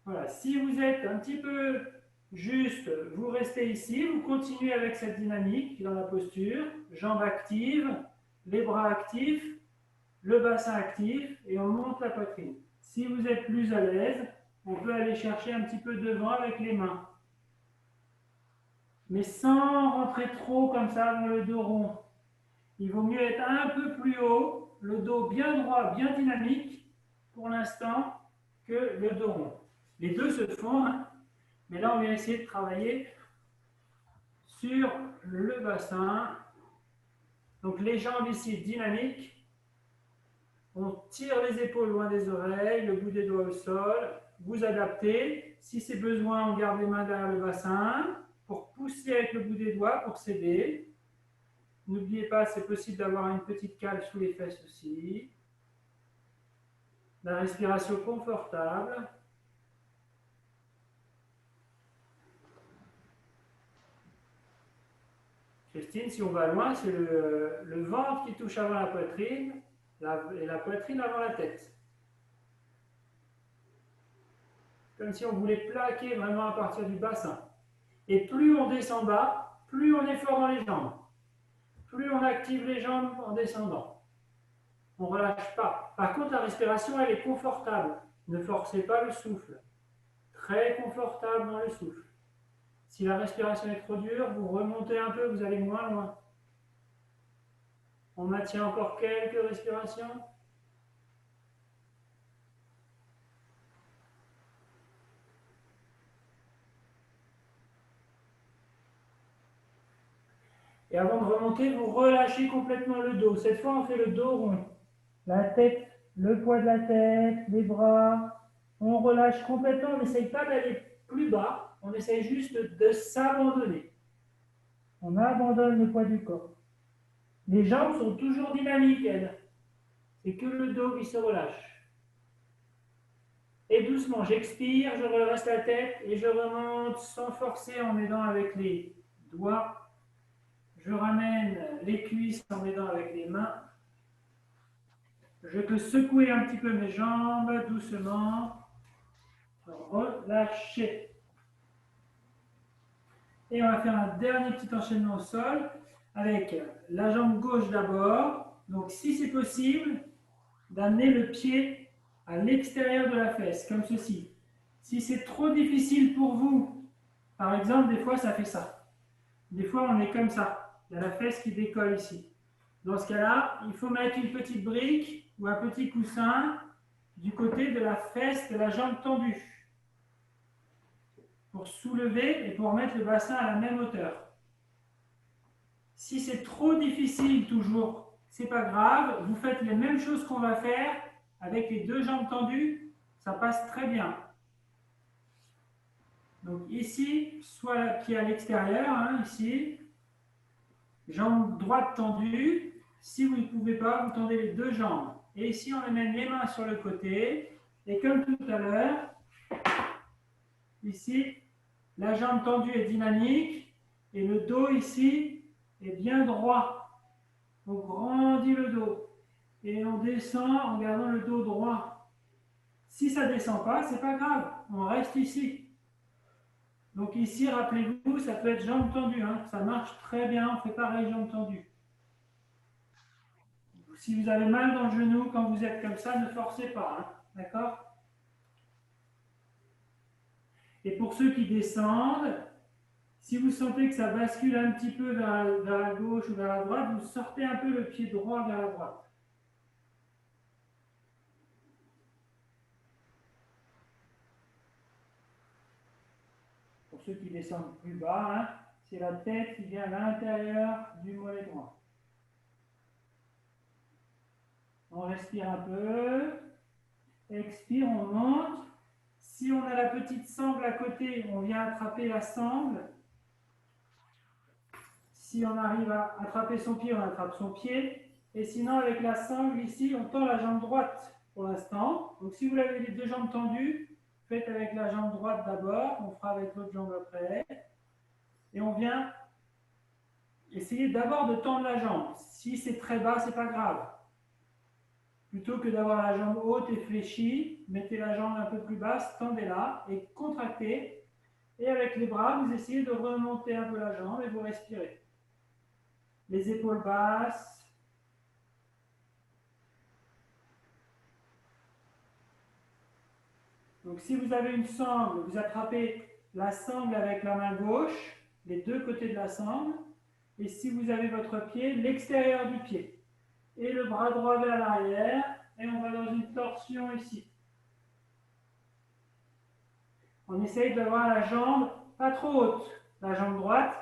Voilà, si vous êtes un petit peu juste, vous restez ici, vous continuez avec cette dynamique dans la posture, jambes actives, les bras actifs, le bassin actif et on monte la poitrine. Si vous êtes plus à l'aise, on peut aller chercher un petit peu devant avec les mains. Mais sans rentrer trop comme ça dans le dos rond. Il vaut mieux être un peu plus haut, le dos bien droit, bien dynamique pour l'instant, que le dos rond. Les deux se font, hein, mais là on va essayer de travailler sur le bassin. Donc les jambes ici dynamiques. On tire les épaules loin des oreilles, le bout des doigts au sol. Vous adaptez. Si c'est besoin, on garde les mains derrière le bassin pour pousser avec le bout des doigts pour s'aider. N'oubliez pas, c'est possible d'avoir une petite cale sous les fesses aussi. La respiration confortable. Christine, si on va loin, c'est le ventre qui touche avant la poitrine et la poitrine avant la tête. Comme si on voulait plaquer vraiment à partir du bassin. Et plus on descend bas, plus on est fort dans les jambes. Plus on active les jambes en descendant. On ne relâche pas. Par contre, la respiration, elle est confortable. Ne forcez pas le souffle. Très confortable dans le souffle. Si la respiration est trop dure, vous remontez un peu, vous allez moins loin. On maintient encore quelques respirations. Et avant de remonter, vous relâchez complètement le dos. Cette fois, on fait le dos rond. La tête, le poids de la tête, les bras. On relâche complètement. On n'essaye pas d'aller plus bas. On essaye juste de s'abandonner. On abandonne le poids du corps. Les jambes sont toujours dynamiques, elles. C'est que le dos qui se relâche. Et doucement, j'expire, je redresse la tête et je remonte sans forcer en m'aidant avec les doigts. Je ramène les cuisses en m'aidant avec les mains. Je peux secouer un petit peu mes jambes doucement. Relâcher. Et on va faire un dernier petit enchaînement au sol avec la jambe gauche d'abord. Donc si c'est possible, d'amener le pied à l'extérieur de la fesse, comme ceci. Si c'est trop difficile pour vous, par exemple, des fois ça fait ça. Des fois on est comme ça. Il y a la fesse qui décolle ici. Dans ce cas-là, il faut mettre une petite brique ou un petit coussin du côté de la fesse de la jambe tendue pour soulever et pour mettre le bassin à la même hauteur. Si c'est trop difficile toujours, c'est pas grave, vous faites les mêmes choses qu'on va faire avec les deux jambes tendues, ça passe très bien. Donc ici, soit le pied à l'extérieur, hein, ici, jambe droite tendue. Si vous ne pouvez pas, vous tendez les deux jambes. Et ici, on amène les mains sur le côté. Et comme tout à l'heure, ici, la jambe tendue est dynamique et le dos ici est bien droit. On grandit le dos et on descend en gardant le dos droit. Si ça ne descend pas, c'est pas grave, on reste ici. Donc ici, rappelez-vous, ça peut être jambe tendue, hein. Ça marche très bien, on fait pareil, jambe tendue. Si vous avez mal dans le genou quand vous êtes comme ça, ne forcez pas, hein. D'accord? Et pour ceux qui descendent, si vous sentez que ça bascule un petit peu vers la gauche ou vers la droite, vous sortez un peu le pied droit vers la droite. Pour ceux qui descendent plus bas, hein, c'est la tête qui vient à l'intérieur du mollet droit. On respire un peu, expire, on monte. Si on a la petite sangle à côté, on vient attraper la sangle. Si on arrive à attraper son pied, on attrape son pied. Et sinon, avec la sangle ici, on tend la jambe droite pour l'instant. Donc si vous avez les deux jambes tendues, faites avec la jambe droite d'abord, on fera avec l'autre jambe après. Et on vient essayer d'abord de tendre la jambe. Si c'est très bas, c'est pas grave. Plutôt que d'avoir la jambe haute et fléchie, mettez la jambe un peu plus basse, tendez-la et contractez. Et avec les bras, vous essayez de remonter un peu la jambe et vous respirez. Les épaules basses. Donc si vous avez une sangle, vous attrapez la sangle avec la main gauche, les deux côtés de la sangle. Et si vous avez votre pied, l'extérieur du pied. Et le bras droit vers l'arrière. Et on va dans une torsion ici. On essaye d'avoir la jambe pas trop haute. La jambe droite,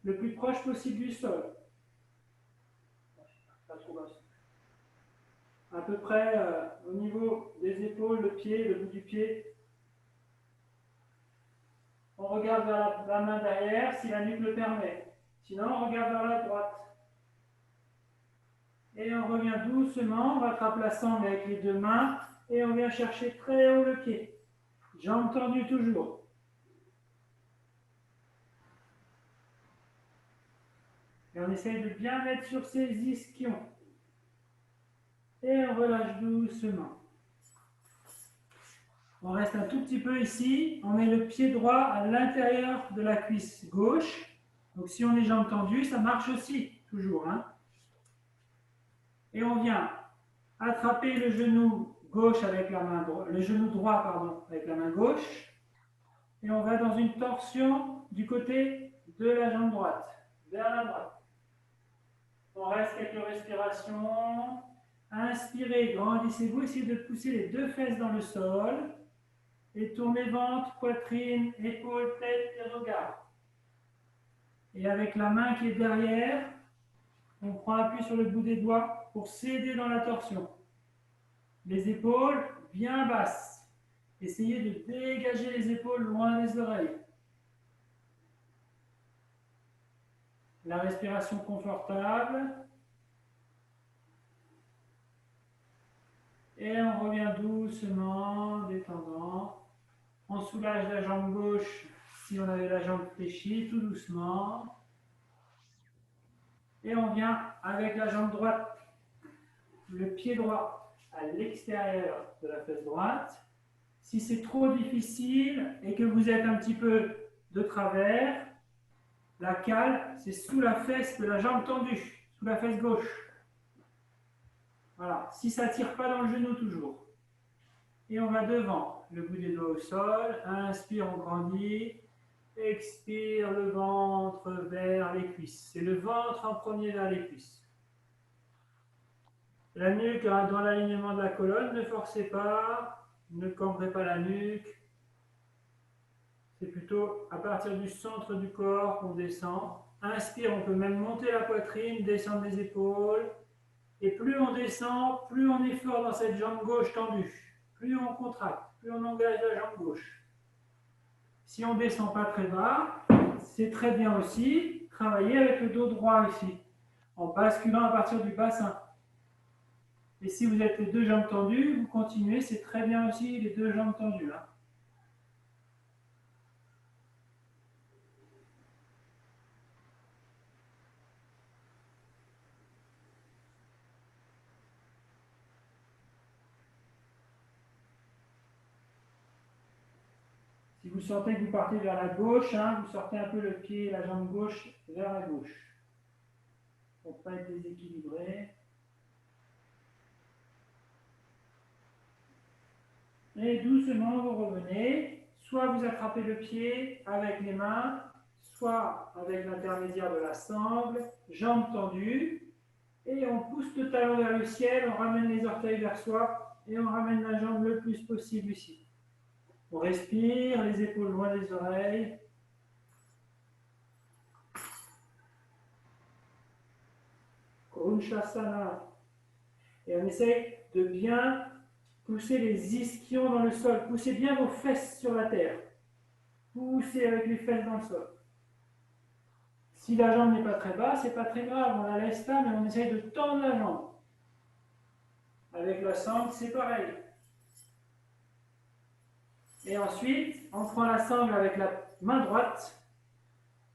le plus proche possible du sol. Pas trop basse. À peu près au niveau des épaules, le pied, le bout du pied. On regarde vers la main derrière si la nuque le permet. Sinon, on regarde vers la droite. Et on revient doucement, on rattrape la sangle avec les deux mains et on vient chercher très haut le pied. Jambes tendues toujours. Et on essaye de bien mettre sur ses ischions. Et on relâche doucement. On reste un tout petit peu ici. On met le pied droit à l'intérieur de la cuisse gauche. Donc si on est jambes tendues, ça marche aussi, toujours, hein. Et on vient attraper le genou gauche avec la main droite, le genou droit, pardon, avec la main gauche. Et on va dans une torsion du côté de la jambe droite, vers la droite. On reste quelques respirations. Inspirez, grandissez-vous, essayez de pousser les deux fesses dans le sol. Et tournez ventre, poitrine, épaules, tête et regard. Et avec la main qui est derrière, on prend appui sur le bout des doigts pour s'aider dans la torsion. Les épaules bien basses. Essayez de dégager les épaules loin des oreilles. La respiration confortable. Et on revient doucement, détendant. On soulage la jambe gauche si on avait la jambe fléchie, tout doucement. Et on vient avec la jambe droite, le pied droit à l'extérieur de la fesse droite. Si c'est trop difficile et que vous êtes un petit peu de travers, la cale, c'est sous la fesse de la jambe tendue, sous la fesse gauche. Voilà, si ça ne tire pas dans le genou toujours. Et on va devant, le bout des doigts au sol. Inspire, on grandit. Expire, le ventre vers les cuisses. C'est le ventre en premier vers les cuisses. La nuque dans l'alignement de la colonne, ne forcez pas, ne cambrez pas la nuque. C'est plutôt à partir du centre du corps qu'on descend. Inspire, on peut même monter la poitrine, descendre les épaules. Et plus on descend, plus on est fort dans cette jambe gauche tendue. Plus on contracte, plus on engage la jambe gauche. Si on ne descend pas très bas, c'est très bien aussi travailler avec le dos droit ici, en basculant à partir du bassin. Et si vous êtes les deux jambes tendues, vous continuez, c'est très bien aussi les deux jambes tendues. Hein. Si vous sentez que vous partez vers la gauche, hein, vous sortez un peu le pied, la jambe gauche vers la gauche. Pour ne pas être déséquilibré. Et doucement, vous revenez. Soit vous attrapez le pied avec les mains, soit avec l'intermédiaire de la sangle, jambes tendues. Et on pousse le talon vers le ciel, on ramène les orteils vers soi et on ramène la jambe le plus possible ici. On respire, les épaules loin des oreilles. Konchasana. Et on essaye de bien poussez les ischions dans le sol. Poussez bien vos fesses sur la terre. Poussez avec les fesses dans le sol. Si la jambe n'est pas très basse, c'est pas très grave. On la laisse là, mais on essaye de tendre la jambe. Avec la sangle, c'est pareil. Et ensuite, on prend la sangle avec la main droite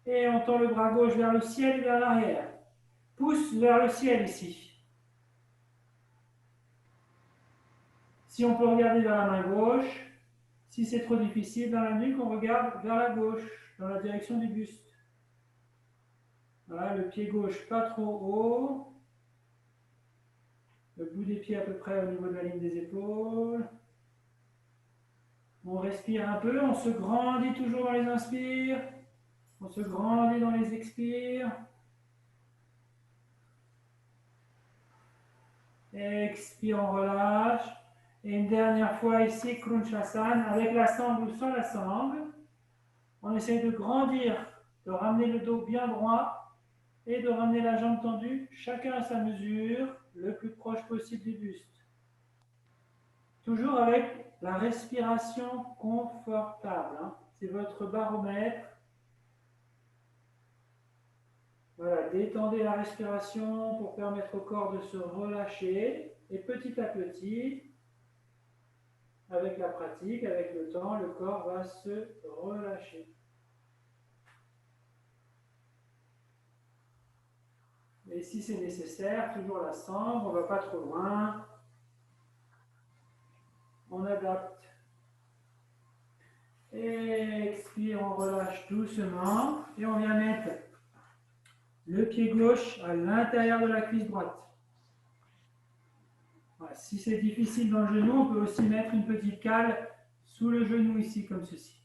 et on tend le bras gauche vers le ciel et vers l'arrière. Pousse vers le ciel ici. Si on peut regarder vers la main gauche, si c'est trop difficile dans la nuque, on regarde vers la gauche, dans la direction du buste. Voilà, le pied gauche pas trop haut. Le bout des pieds à peu près au niveau de la ligne des épaules. On respire un peu, on se grandit toujours dans les inspires. On se grandit dans les expires. Expire, on relâche. Et une dernière fois ici, Krunchasana, avec la sangle ou sans la sangle. On essaie de grandir, de ramener le dos bien droit et de ramener la jambe tendue, chacun à sa mesure, le plus proche possible du buste. Toujours avec la respiration confortable. Hein. C'est votre baromètre. Voilà, détendez la respiration pour permettre au corps de se relâcher. Et petit à petit, avec la pratique, avec le temps, le corps va se relâcher. Et si c'est nécessaire, toujours la sangle, on ne va pas trop loin. On adapte. Et expire, on relâche doucement. Et on vient mettre le pied gauche à l'intérieur de la cuisse droite. Voilà. Si c'est difficile dans le genou, on peut aussi mettre une petite cale sous le genou ici, comme ceci.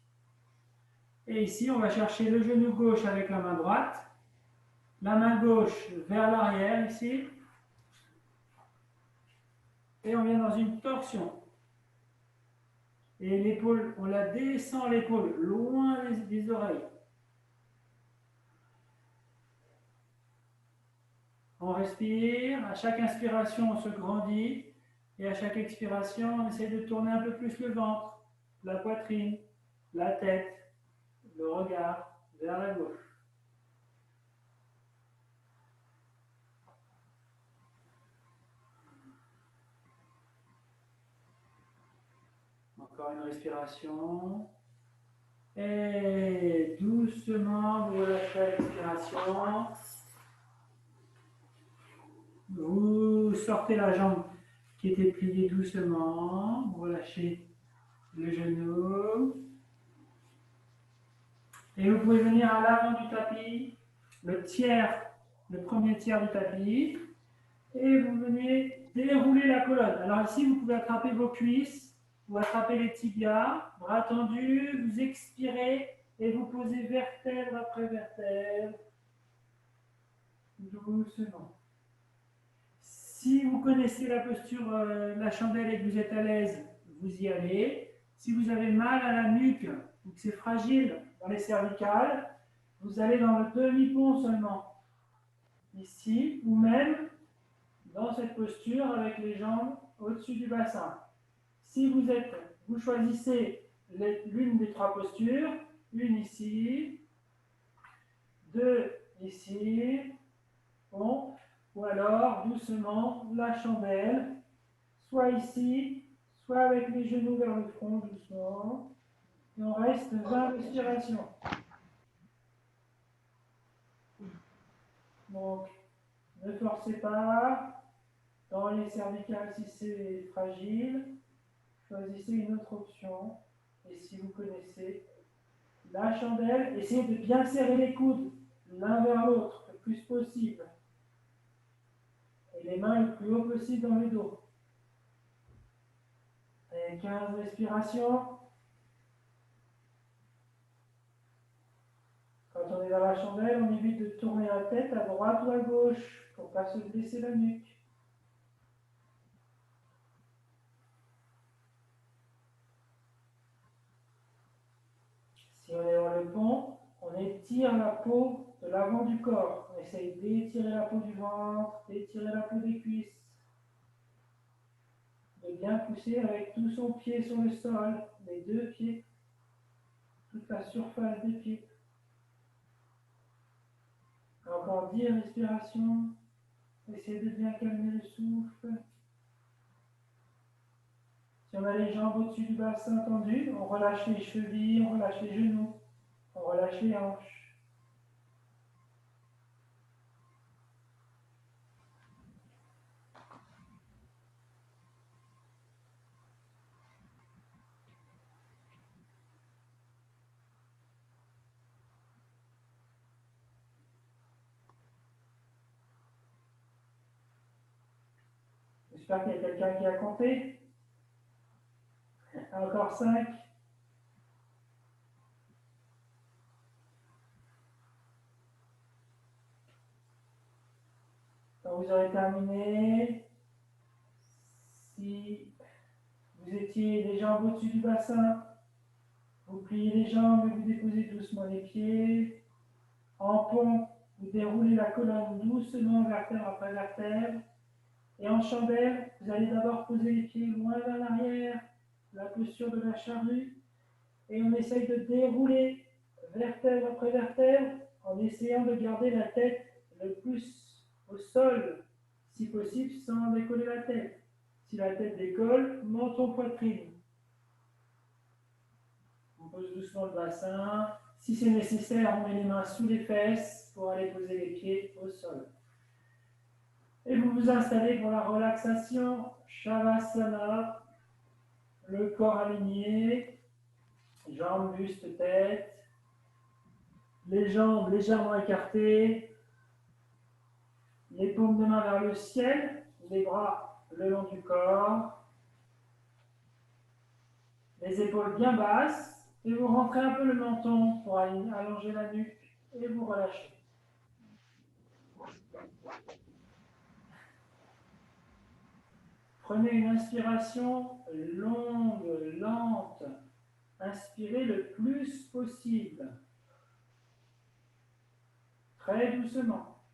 Et ici, on va chercher le genou gauche avec la main droite, la main gauche vers l'arrière ici, et on vient dans une torsion. Et l'épaule, on la descend l'épaule, loin des oreilles. On respire, à chaque inspiration, on se grandit, et à chaque expiration, on essaie de tourner un peu plus le ventre, la poitrine, la tête, le regard vers la gauche. Encore une respiration. Et doucement, vous relâchez à l'expiration. Vous sortez la jambe qui était pliée doucement. Vous relâchez le genou. Et vous pouvez venir à l'avant du tapis, le premier tiers du tapis. Et vous venez dérouler la colonne. Alors ici, vous pouvez attraper vos cuisses, vous attrapez les tibias, bras tendus, vous expirez et vous posez vertèbre après vertèbre, doucement. Si vous connaissez la posture, la chandelle et que vous êtes à l'aise, vous y allez. Si vous avez mal à la nuque ou que c'est fragile dans les cervicales, vous allez dans le demi-pont seulement. Ici, ou même dans cette posture avec les jambes au-dessus du bassin. Si vous choisissez l'une des trois postures, une ici, deux ici, bon, ou alors doucement la chandelle, soit ici, soit avec les genoux vers le front doucement, et on reste 20 respirations. Donc, ne forcez pas. Dans les cervicales, si c'est fragile, choisissez une autre option. Et si vous connaissez la chandelle, essayez de bien serrer les coudes l'un vers l'autre le plus possible. Et les mains le plus haut possible dans le dos. Et 15 respirations. Quand on est dans la chandelle, on évite de tourner la tête à droite ou à gauche pour ne pas se blesser la nuque. Si on est dans le pont, on étire la peau de l'avant du corps. On essaye d'étirer la peau du ventre, d'étirer la peau des cuisses. De bien pousser avec tout son pied sur le sol, les deux pieds, toute la surface des pieds. Encore 10 respirations. Essayez de bien calmer le souffle. Si on a les jambes au-dessus du bassin tendu, on relâche les chevilles, on relâche les genoux, on relâche les hanches. J'espère qu'il y a quelqu'un qui a compté. Encore 5. Quand vous aurez terminé, si vous étiez les jambes au-dessus du bassin, vous pliez les jambes et vous déposez doucement les pieds. En pont, vous déroulez la colonne doucement, vertèbre après vertèbre. Et en chandelle, vous allez d'abord poser les pieds loin vers l'arrière, la posture de la charrue. Et on essaye de dérouler vertèbre après vertèbre en essayant de garder la tête le plus au sol, si possible, sans décoller la tête. Si la tête décolle, menton poitrine. On pose doucement le bassin. Si c'est nécessaire, on met les mains sous les fesses pour aller poser les pieds au sol. Et vous vous installez pour la relaxation Shavasana, le corps aligné, jambes, buste, tête, les jambes légèrement écartées, les paumes de main vers le ciel, les bras le long du corps, les épaules bien basses Et vous rentrez un peu le menton pour allonger la nuque et vous relâchez. Prenez une inspiration longue, lente. Inspirez le plus possible. Très doucement.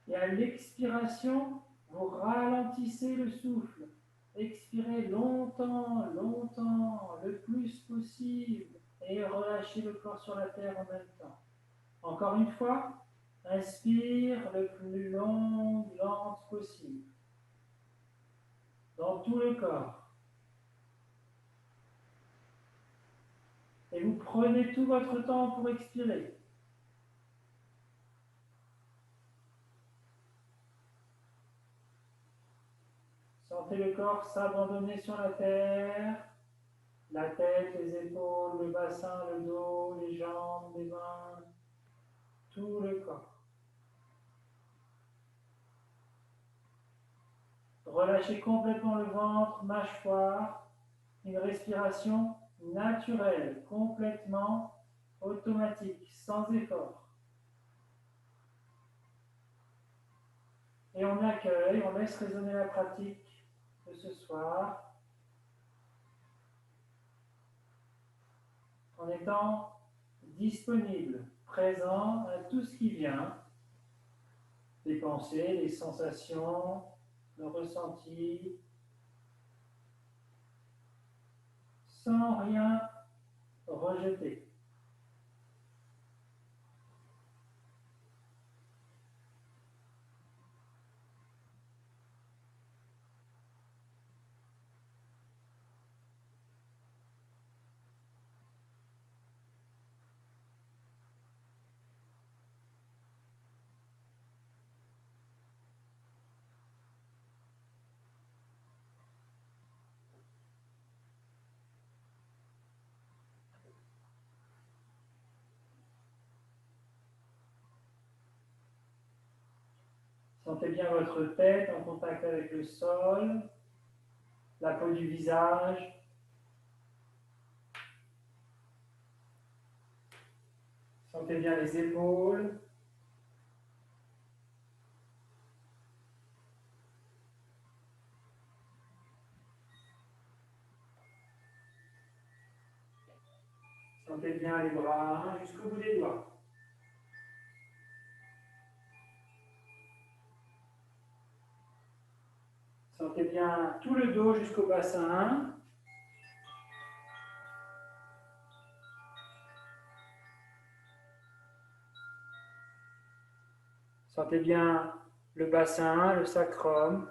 Et à l'expiration, vous ralentissez le souffle. Expirez longtemps, longtemps, le plus possible. Et relâchez le corps sur la terre en même temps. Encore une fois, inspire le plus long, lente possible. Dans tout le corps. Et vous prenez tout votre temps pour expirer. Sentez le corps s'abandonner sur la terre. La tête, les épaules, le bassin, le dos, les jambes, les mains, tout le corps. Relâchez complètement le ventre, mâchoire, une respiration naturelle, complètement automatique, sans effort. Et on accueille, on laisse résonner la pratique de ce soir en étant disponible, présent à tout ce qui vient, les pensées, les sensations, le ressenti, sans rien rejeter. Sentez bien votre tête en contact avec le sol, la peau du visage. Sentez bien les épaules. Sentez bien les bras jusqu'au bout des doigts. Sentez bien tout le dos jusqu'au bassin. Sentez bien le bassin, le sacrum.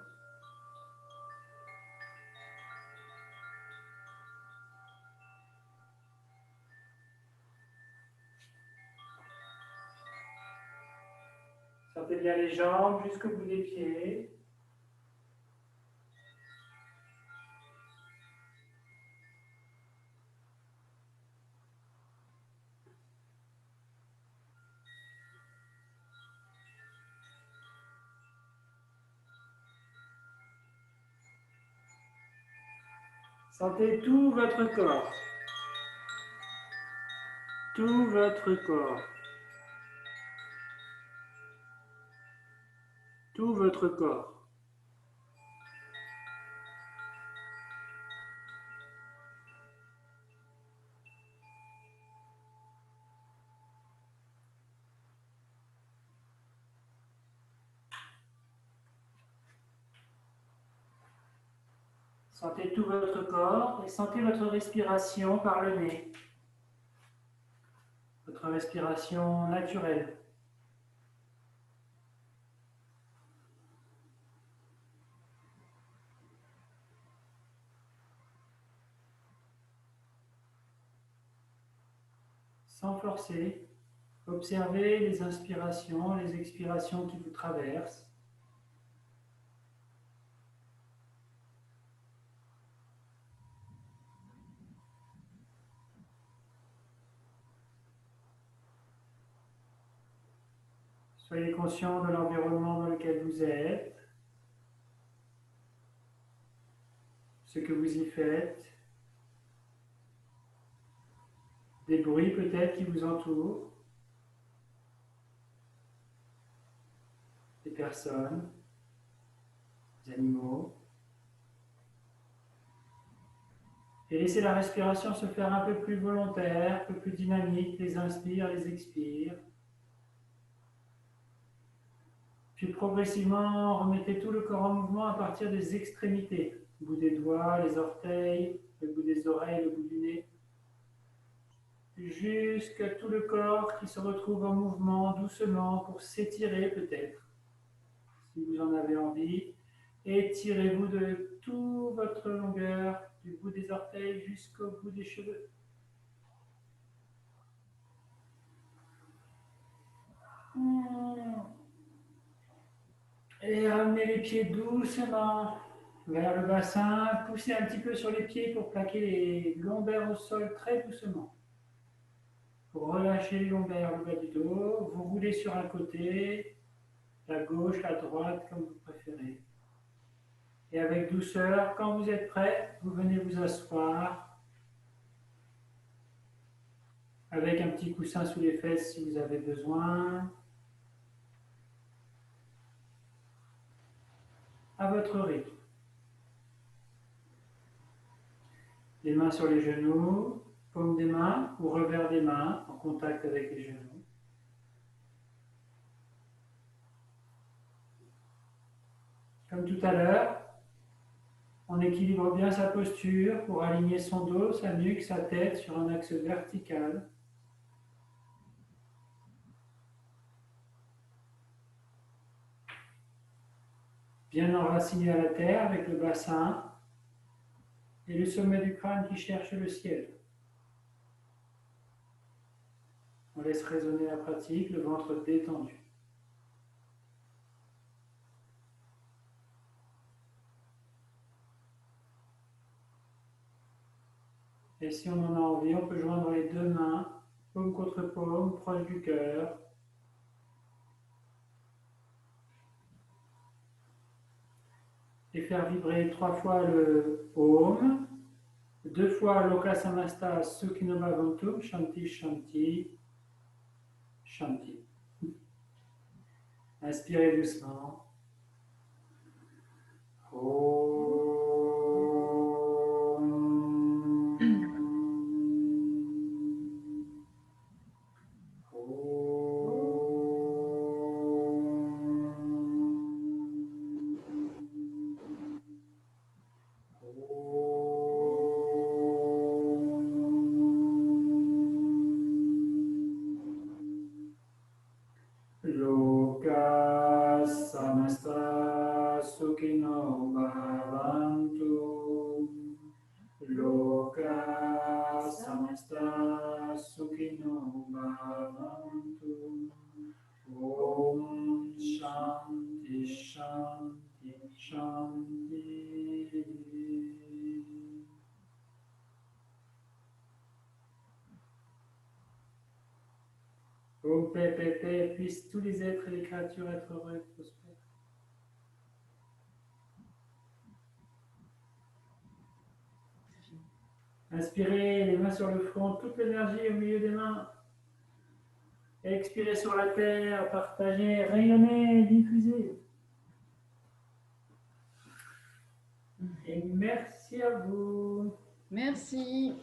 Sentez bien les jambes jusqu'au bout des pieds. Sentez tout votre corps. Tout votre corps. Tout votre corps. Sentez tout votre corps et sentez votre respiration par le nez. Votre respiration naturelle. Sans forcer, observez les inspirations, les expirations qui vous traversent. Soyez conscient de l'environnement dans lequel vous êtes, ce que vous y faites. des bruits peut-être qui vous entourent, des personnes, des animaux. Et laissez la respiration se faire un peu plus volontaire, un peu plus dynamique, les inspires, les expires. Puis progressivement, remettez tout le corps en mouvement à partir des extrémités, le bout des doigts, les orteils, le bout des oreilles, le bout du nez, jusqu'à tout le corps qui se retrouve en mouvement doucement pour s'étirer peut-être, si vous en avez envie. Étirez-vous de toute votre longueur, du bout des orteils jusqu'au bout des cheveux. Et ramenez les pieds doucement vers le bassin. Poussez un petit peu sur les pieds pour plaquer les lombaires au sol très doucement. Pour relâcher les lombaires, le bas du dos. Vous roulez sur un côté, la gauche, la droite, comme vous préférez. Et avec douceur, quand vous êtes prêt, vous venez vous asseoir avec un petit coussin sous les fesses si vous avez besoin. À votre rythme. Les mains sur les genoux, paume des mains ou revers des mains en contact avec les genoux. Comme tout à l'heure, on équilibre bien sa posture pour aligner son dos, sa nuque, sa tête sur un axe vertical. Bien enraciné à la terre avec le bassin et le sommet du crâne qui cherche le ciel. On laisse résonner la pratique, le ventre détendu. Et si on en a envie, on peut joindre les deux mains, paume contre paume, proche du cœur. Et faire vibrer 3 fois le Om, 2 fois Loka Samasta Sukhino Bhavantu, Shanti Shanti Shanti. Inspirez doucement. Loka samasta sukhino bhavantu. Loka samasta sukhino bhavantu. Om Shanti Shanti Shanti. Ô paix, paix, paix, puissent tous les êtres et les créatures être heureux et prospères. Inspirez les mains sur le front, toute l'énergie au milieu des mains. Expirez sur la terre, partagez, rayonnez, diffusez. Et merci à vous. Merci.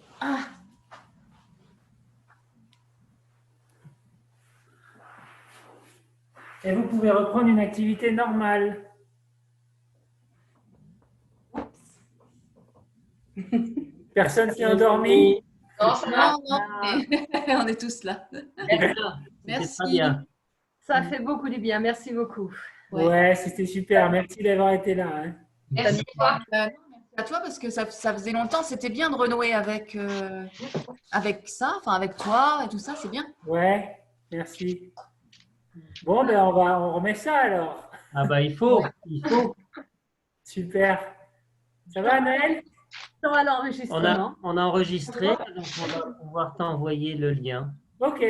Et vous pouvez reprendre une activité normale. Personne s'est endormi? Non, on est tous là. Merci. Très bien. Ça a fait beaucoup du bien. Merci beaucoup. Ouais, c'était super. Merci d'avoir été là. Hein. Merci à toi. Merci à toi parce que ça faisait longtemps. C'était bien de renouer avec ça, enfin avec toi et tout ça, c'est bien. Ouais, merci. Bon, ben on remet ça alors. Ah bah il faut. Super. Ça va, Naël? Ça va l'enregistrement. On a enregistré, donc on va pouvoir t'envoyer le lien. Ok,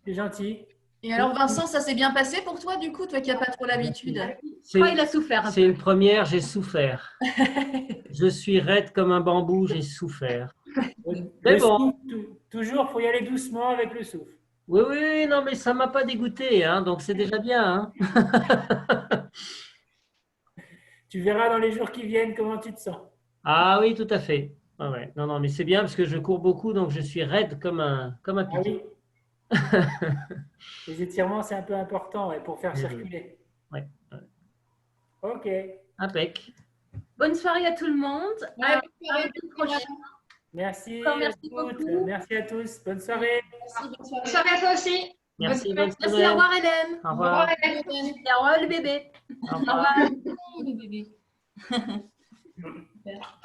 c'est gentil. Et alors Vincent, ça s'est bien passé pour toi du coup, toi qui n'as pas trop l'habitude? Il a souffert. C'est une première, j'ai souffert. Je suis raide comme un bambou, j'ai souffert. Mais bon, Toujours, il faut y aller doucement avec le souffle. Oui, oui, oui, non, mais ça ne m'a pas dégoûté, hein, donc c'est déjà bien. Hein. Tu verras dans les jours qui viennent comment tu te sens. Ah oui, tout à fait. Ah ouais. Non, non, mais c'est bien parce que je cours beaucoup, donc je suis raide comme un Ah piquet. oui, les étirements, c'est un peu important ouais, pour faire Oui, circuler. ouais, ouais. Ok. Impec. Bonne soirée à tout le monde. Ouais, À bonne la soirée. semaine prochaine. Merci Encore à merci toutes. beaucoup. Merci à tous. Bonne soirée. Merci, bonne soirée. Ça va toi aussi. Merci, bonne Merci, au semaine. revoir Hélène. Au revoir. Hélène. Et au revoir le bébé. Au Au revoir. revoir. Le bébé. Super.